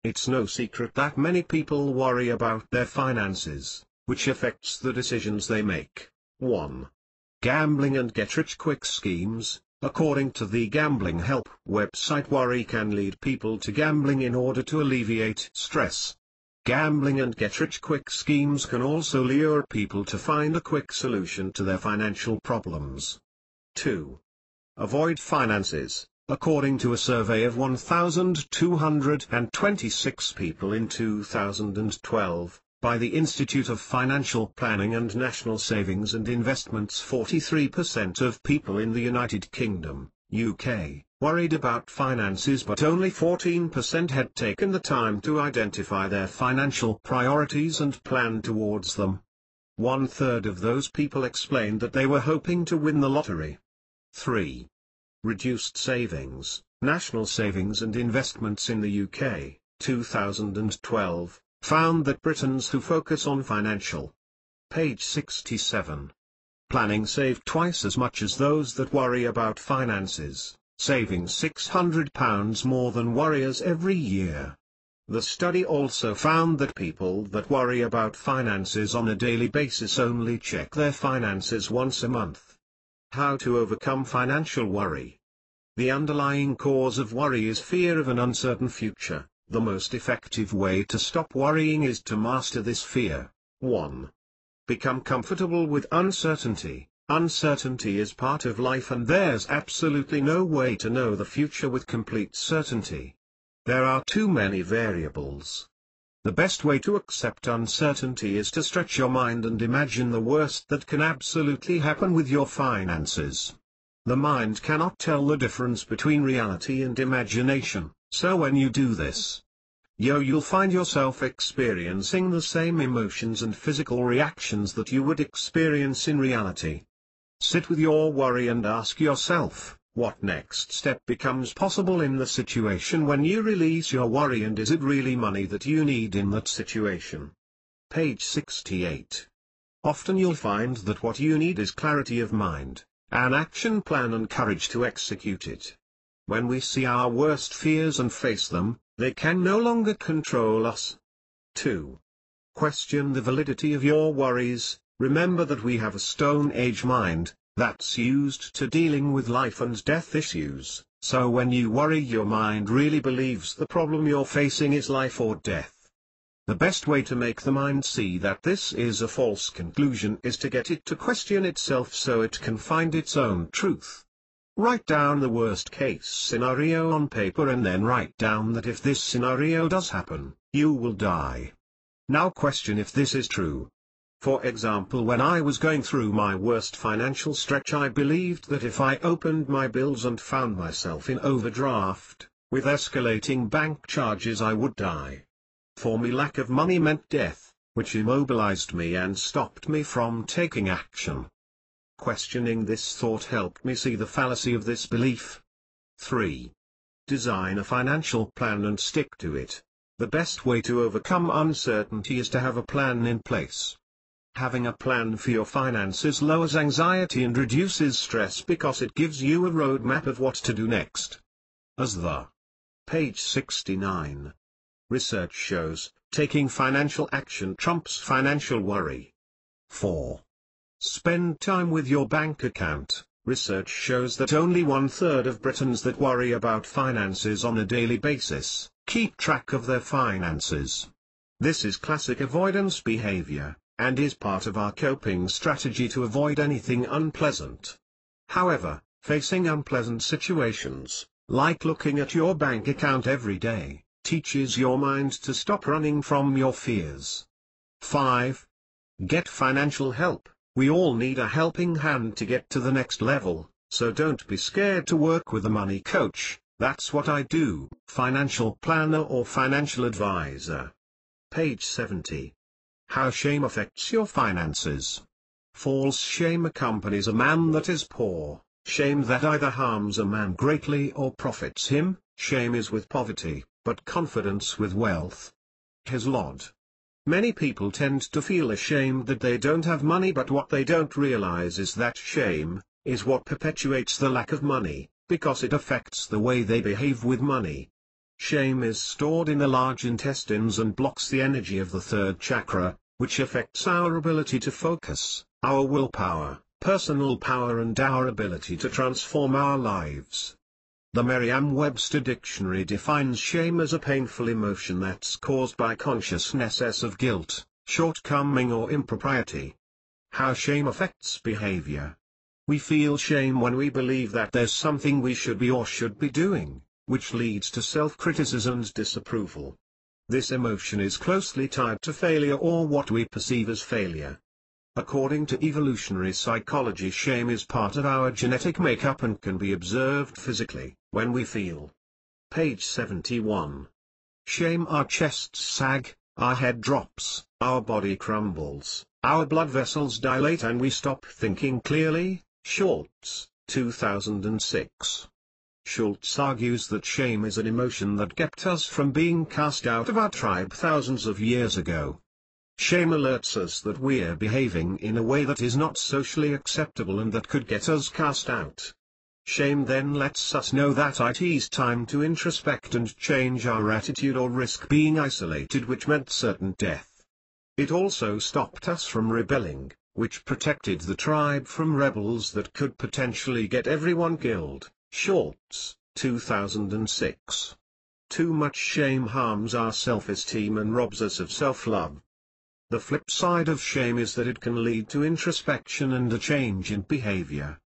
It's no secret that many people worry about their finances, which affects the decisions they make. 1. Gambling and get-rich-quick schemes. According to the Gambling Help website, worry can lead people to gambling in order to alleviate stress. Gambling and get-rich-quick schemes can also lure people to find a quick solution to their financial problems. 2. Avoid finances. According to a survey of 1,226 people in 2012, by the Institute of Financial Planning and National Savings and Investments, 43% of people in the United Kingdom, UK, worried about finances, but only 14% had taken the time to identify their financial priorities and plan towards them. 1/3 of those people explained that they were hoping to win the lottery. 3. Reduced savings. National Savings and Investments in the UK, 2012, found that Britons who focus on financial. Page 67. Planning saved twice as much as those that worry about finances, saving £600 more than worriers every year. The study also found that people that worry about finances on a daily basis only check their finances once a month. How to overcome financial worry. The underlying cause of worry is fear of an uncertain future. The most effective way to stop worrying is to master this fear. 1. Become comfortable with uncertainty. Uncertainty is part of life and there's absolutely no way to know the future with complete certainty. There are too many variables. The best way to accept uncertainty is to stretch your mind and imagine the worst that can absolutely happen with your finances. The mind cannot tell the difference between reality and imagination, so when you do this, you'll find yourself experiencing the same emotions and physical reactions that you would experience in reality. Sit with your worry and ask yourself, what next step becomes possible in the situation when you release your worry, and is it really money that you need in that situation? Page 68. Often you'll find that what you need is clarity of mind, an action plan and courage to execute it. When we see our worst fears and face them, they can no longer control us. 2. Question the validity of your worries. Remember that we have a Stone Age mind, that's used to dealing with life and death issues, So when you worry, your mind really believes the problem you're facing is life or death. The best way to make the mind see that this is a false conclusion is to get it to question itself so it can find its own truth. Write down the worst case scenario on paper and then write down that if this scenario does happen, you will die. Now question if this is true. For example, when I was going through my worst financial stretch, I believed that if I opened my bills and found myself in overdraft, with escalating bank charges, I would die. For me, lack of money meant death, which immobilized me and stopped me from taking action. Questioning this thought helped me see the fallacy of this belief. 3. Design a financial plan and stick to it. The best way to overcome uncertainty is to have a plan in place. Having a plan for your finances lowers anxiety and reduces stress because it gives you a roadmap of what to do next. As the page 69. Research shows, taking financial action trumps financial worry. 4. Spend time with your bank account. Research shows that only 1/3 of Britons that worry about finances on a daily basis keep track of their finances. This is classic avoidance behavior, and is part of our coping strategy to avoid anything unpleasant. However, facing unpleasant situations, like looking at your bank account every day, teaches your mind to stop running from your fears. 5. Get financial help. We all need a helping hand to get to the next level, so don't be scared to work with a money coach. That's what I do, financial planner or financial advisor. Page 70. How shame affects your finances. False shame accompanies a man that is poor. Shame that either harms a man greatly or profits him. Shame is with poverty, but confidence with wealth. Hislop. Many people tend to feel ashamed that they don't have money, but what they don't realize is that shame is what perpetuates the lack of money, because it affects the way they behave with money. Shame is stored in the large intestines and blocks the energy of the third chakra, which affects our ability to focus, our willpower, personal power, and our ability to transform our lives. The Merriam-Webster Dictionary defines shame as a painful emotion that's caused by consciousness of guilt, shortcoming, or impropriety. How shame affects behavior. We feel shame when we believe that there's something we should be or should be doing, which leads to self-criticism and disapproval. This emotion is closely tied to failure or what we perceive as failure. According to evolutionary psychology, shame is part of our genetic makeup and can be observed physically, when we feel. Page 71. Shame. Our chests sag, our head drops, our body crumbles, our blood vessels dilate, and we stop thinking clearly. Schultz, 2006. Schultz argues that shame is an emotion that kept us from being cast out of our tribe thousands of years ago. Shame alerts us that we're behaving in a way that is not socially acceptable and that could get us cast out. Shame then lets us know that it is time to introspect and change our attitude or risk being isolated, which meant certain death. It also stopped us from rebelling, which protected the tribe from rebels that could potentially get everyone killed. Schultz, 2006. Too much shame harms our self-esteem and robs us of self-love. The flip side of shame is that it can lead to introspection and a change in behavior.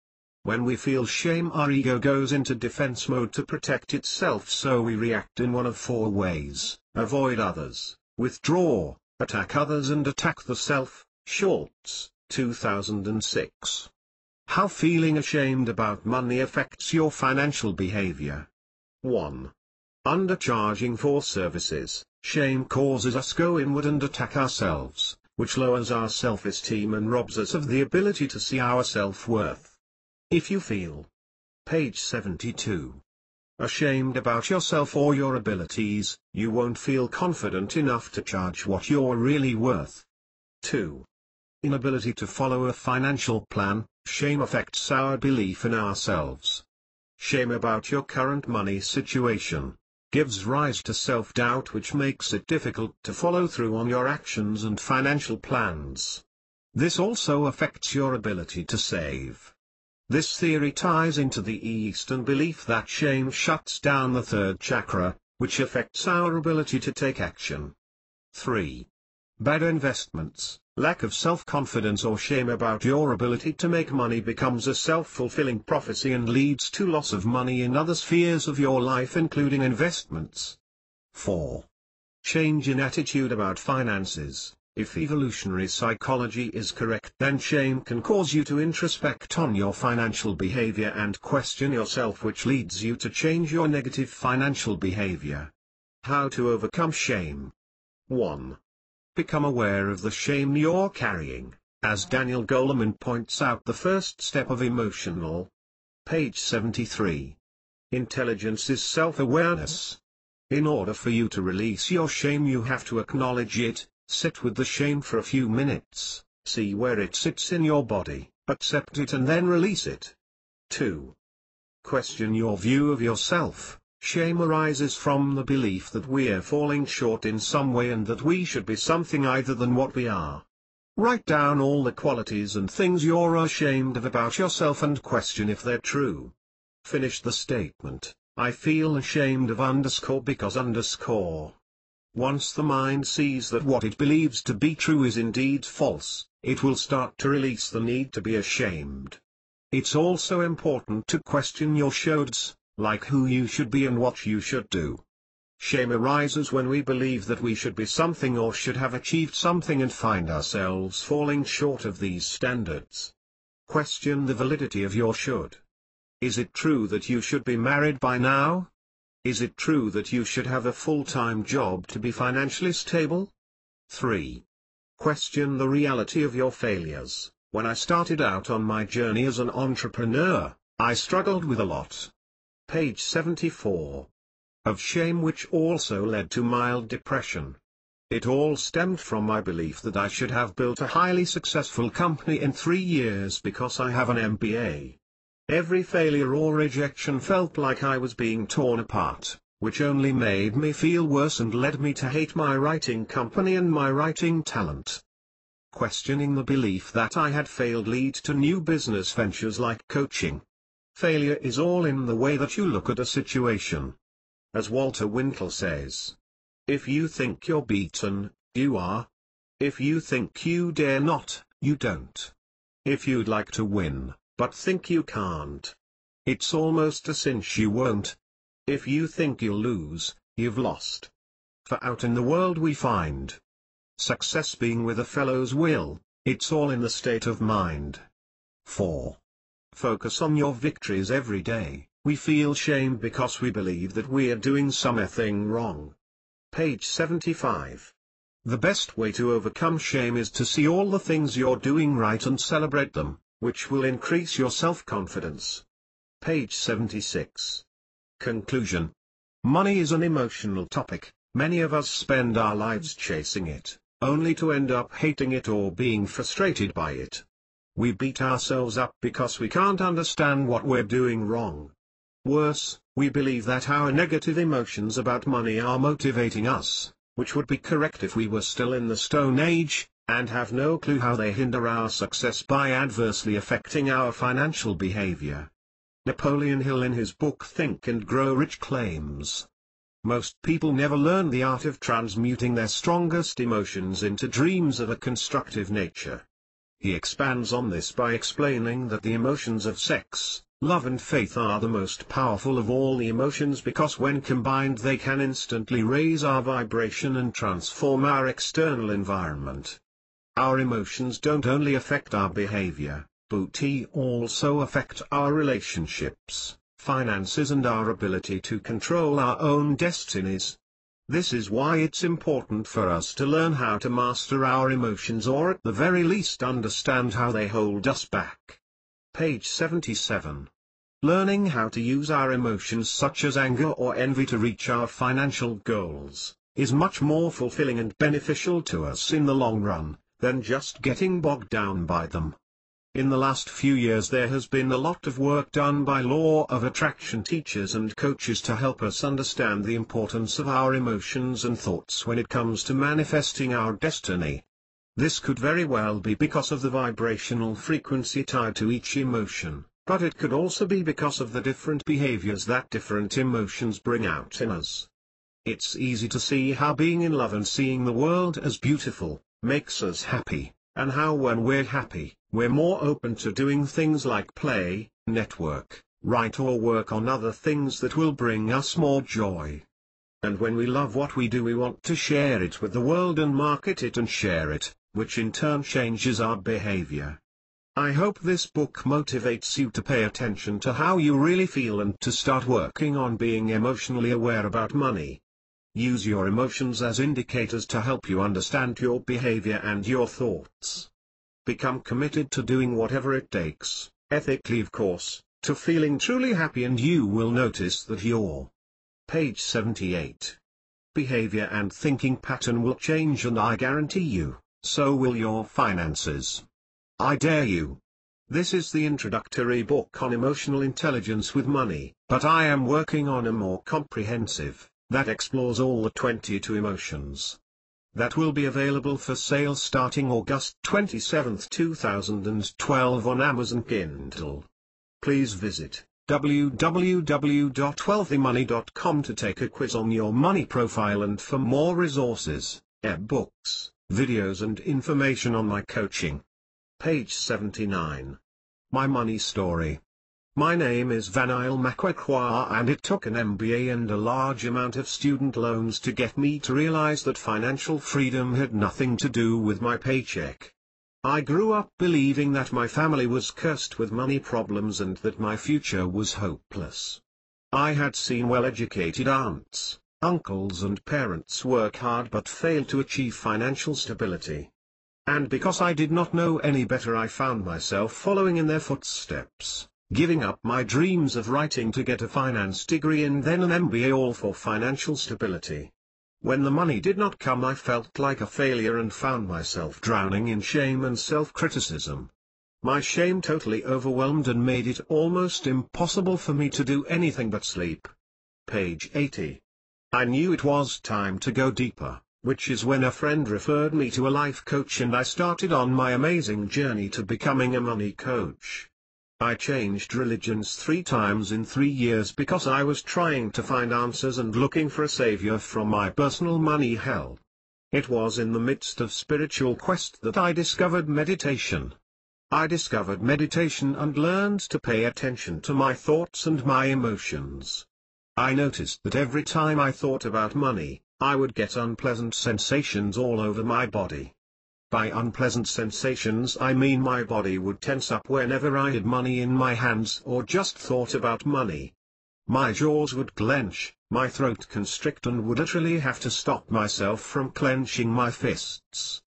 When we feel shame, our ego goes into defense mode to protect itself, so we react in one of 4 ways: avoid others, withdraw, attack others, and attack the self. Schultz, 2006. How feeling ashamed about money affects your financial behavior. 1. Undercharging for services. Shame causes us go inward and attack ourselves, which lowers our self-esteem and robs us of the ability to see our self-worth. If you feel, page 72, ashamed about yourself or your abilities, you won't feel confident enough to charge what you're really worth. 2. Inability to follow a financial plan. Shame affects our belief in ourselves. Shame about your current money situation gives rise to self-doubt, which makes it difficult to follow through on your actions and financial plans. This also affects your ability to save. This theory ties into the Eastern belief that shame shuts down the third chakra, which affects our ability to take action. 3. Bad investments. Lack of self-confidence or shame about your ability to make money becomes a self-fulfilling prophecy and leads to loss of money in other spheres of your life, including investments. 4. Change in attitude about finances. If evolutionary psychology is correct, then shame can cause you to introspect on your financial behavior and question yourself, which leads you to change your negative financial behavior. How to overcome shame. 1. Become aware of the shame you're carrying. As Daniel Goleman points out, the first step of emotional. Page 73. Intelligence is self-awareness. In order for you to release your shame, you have to acknowledge it. Sit with the shame for a few minutes, see where it sits in your body, accept it and then release it. 2. Question your view of yourself. Shame arises from the belief that we're falling short in some way and that we should be something other than what we are. Write down all the qualities and things you're ashamed of about yourself and question if they're true. Finish the statement, I feel ashamed of because . Once the mind sees that what it believes to be true is indeed false, it will start to release the need to be ashamed. It's also important to question your shoulds, like who you should be and what you should do. Shame arises when we believe that we should be something or should have achieved something and find ourselves falling short of these standards. Question the validity of your should. Is it true that you should be married by now? Is it true that you should have a full-time job to be financially stable? 3. Question the reality of your failures. When I started out on my journey as an entrepreneur, I struggled with a lot. Page 74. Of shame, which also led to mild depression. It all stemmed from my belief that I should have built a highly successful company in 3 years because I have an MBA. Every failure or rejection felt like I was being torn apart, which only made me feel worse and led me to hate my writing company and my writing talent. Questioning the belief that I had failed lead to new business ventures like coaching. Failure is all in the way that you look at a situation. As Walter Wintle says, if you think you're beaten, you are. If you think you dare not, you don't. If you'd like to win, but think you can't, it's almost a cinch you won't. If you think you'll lose, you've lost. For out in the world we find success being with a fellow's will, it's all in the state of mind. 4. Focus on your victories every day. We feel shame because we believe that we're doing something wrong. Page 75. The best way to overcome shame is to see all the things you're doing right and celebrate them, which will increase your self-confidence. Page 76. Conclusion. Money is an emotional topic. Many of us spend our lives chasing it, only to end up hating it or being frustrated by it. We beat ourselves up because we can't understand what we're doing wrong. Worse, we believe that our negative emotions about money are motivating us, which would be correct if we were still in the Stone Age, and have no clue how they hinder our success by adversely affecting our financial behavior. Napoleon Hill in his book Think and Grow Rich claims, most people never learn the art of transmuting their strongest emotions into dreams of a constructive nature. He expands on this by explaining that the emotions of sex, love and faith are the most powerful of all the emotions because when combined they can instantly raise our vibration and transform our external environment. Our emotions don't only affect our behavior, but they also affect our relationships, finances and our ability to control our own destinies. This is why it's important for us to learn how to master our emotions, or at the very least understand how they hold us back. Page 77. Learning how to use our emotions such as anger or envy to reach our financial goals is much more fulfilling and beneficial to us in the long run than just getting bogged down by them. In the last few years there has been a lot of work done by law of attraction teachers and coaches to help us understand the importance of our emotions and thoughts when it comes to manifesting our destiny. This could very well be because of the vibrational frequency tied to each emotion, But it could also be because of the different behaviors that different emotions bring out in us. It's easy to see how being in love and seeing the world as beautiful makes us happy, and how when we're happy, we're more open to doing things like play, network, write or work on other things that will bring us more joy. And when we love what we do, we want to share it with the world and market it and share it, which in turn changes our behavior. I hope this book motivates you to pay attention to how you really feel and to start working on being emotionally aware about money. Use your emotions as indicators to help you understand your behavior and your thoughts. Become committed to doing whatever it takes, ethically of course, to feeling truly happy, and you will notice that your Page 78. Behavior and thinking pattern will change, and I guarantee you, so will your finances. I dare you. This is the introductory book on emotional intelligence with money, but I am working on a more comprehensive, that explores all the 22 emotions. That will be available for sale starting August 27, 2012 on Amazon Kindle. Please visit www.wealthymoney.com to take a quiz on your money profile and for more resources, e-books, videos and information on my coaching. Page 79. My money story. My name is Vanil Makwekwa, and it took an MBA and a large amount of student loans to get me to realize that financial freedom had nothing to do with my paycheck. I grew up believing that my family was cursed with money problems and that my future was hopeless. I had seen well-educated aunts, uncles and parents work hard but fail to achieve financial stability. And because I did not know any better, I found myself following in their footsteps, giving up my dreams of writing to get a finance degree and then an MBA, all for financial stability. When the money did not come, I felt like a failure and found myself drowning in shame and self-criticism. My shame totally overwhelmed and made it almost impossible for me to do anything but sleep. Page 80. I knew it was time to go deeper, which is when a friend referred me to a life coach and I started on my amazing journey to becoming a money coach. I changed religions 3 times in 3 years because I was trying to find answers and looking for a savior from my personal money hell. It was in the midst of spiritual quest that I discovered meditation. I discovered meditation and learned to pay attention to my thoughts and my emotions. I noticed that every time I thought about money, I would get unpleasant sensations all over my body. By unpleasant sensations I mean my body would tense up whenever I had money in my hands or just thought about money. My jaws would clench, my throat constrict, and would literally have to stop myself from clenching my fists.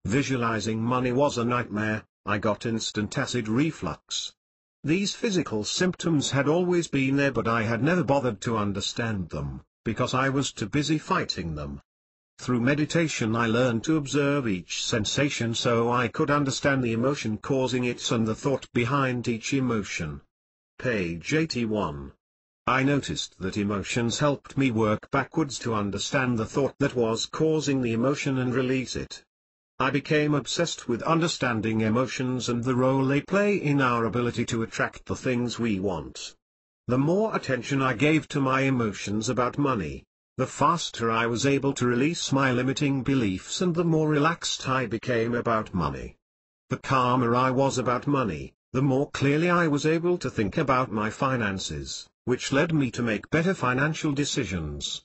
Visualizing money was a nightmare. I got instant acid reflux. These physical symptoms had always been there, but I had never bothered to understand them, because I was too busy fighting them. Through meditation I learned to observe each sensation so I could understand the emotion causing it and the thought behind each emotion. Page 81. I noticed that emotions helped me work backwards to understand the thought that was causing the emotion and release it. I became obsessed with understanding emotions and the role they play in our ability to attract the things we want. The more attention I gave to my emotions about money, the faster I was able to release my limiting beliefs and the more relaxed I became about money. The calmer I was about money, the more clearly I was able to think about my finances, which led me to make better financial decisions.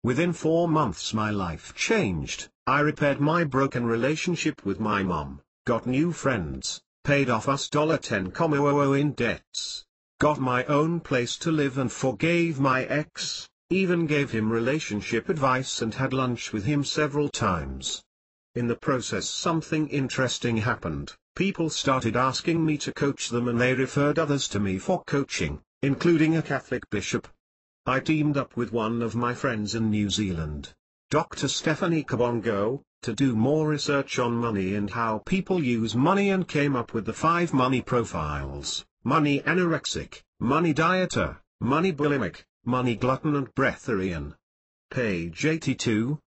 Within 4 months my life changed. I repaired my broken relationship with my mom, got new friends, paid off us $10,000 in debts, got my own place to live and forgave my ex. Even gave him relationship advice and had lunch with him several times. In the process something interesting happened. People started asking me to coach them and they referred others to me for coaching, including a Catholic bishop. I teamed up with one of my friends in New Zealand, Dr. Stephanie Kabongo, to do more research on money and how people use money, and came up with the 5 money profiles: money anorexic, money dieter, money bulimic, money glutton and breatharian. Page 82.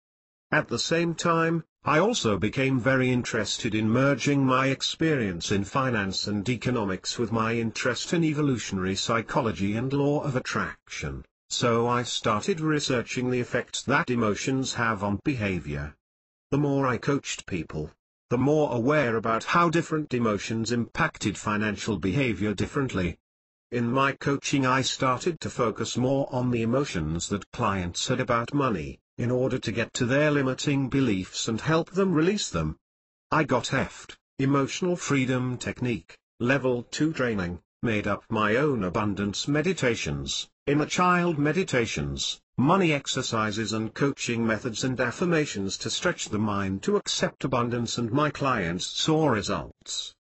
At the same time, I also became very interested in merging my experience in finance and economics with my interest in evolutionary psychology and law of attraction, so I started researching the effects that emotions have on behavior. The more I coached people, the more aware about how different emotions impacted financial behavior differently. In my coaching, I started to focus more on the emotions that clients had about money, in order to get to their limiting beliefs and help them release them. I got EFT, Emotional Freedom Technique, Level 2 training, made up my own abundance meditations, inner child meditations, money exercises and coaching methods and affirmations to stretch the mind to accept abundance, and my clients saw results.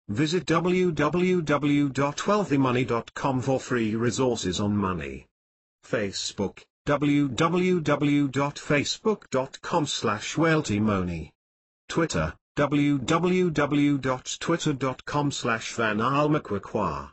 Visit www.wealthymoney.com for free resources on money. Facebook, www.facebook.com/wealthymoney. Twitter, www.twitter.com/vanalmakwakwa.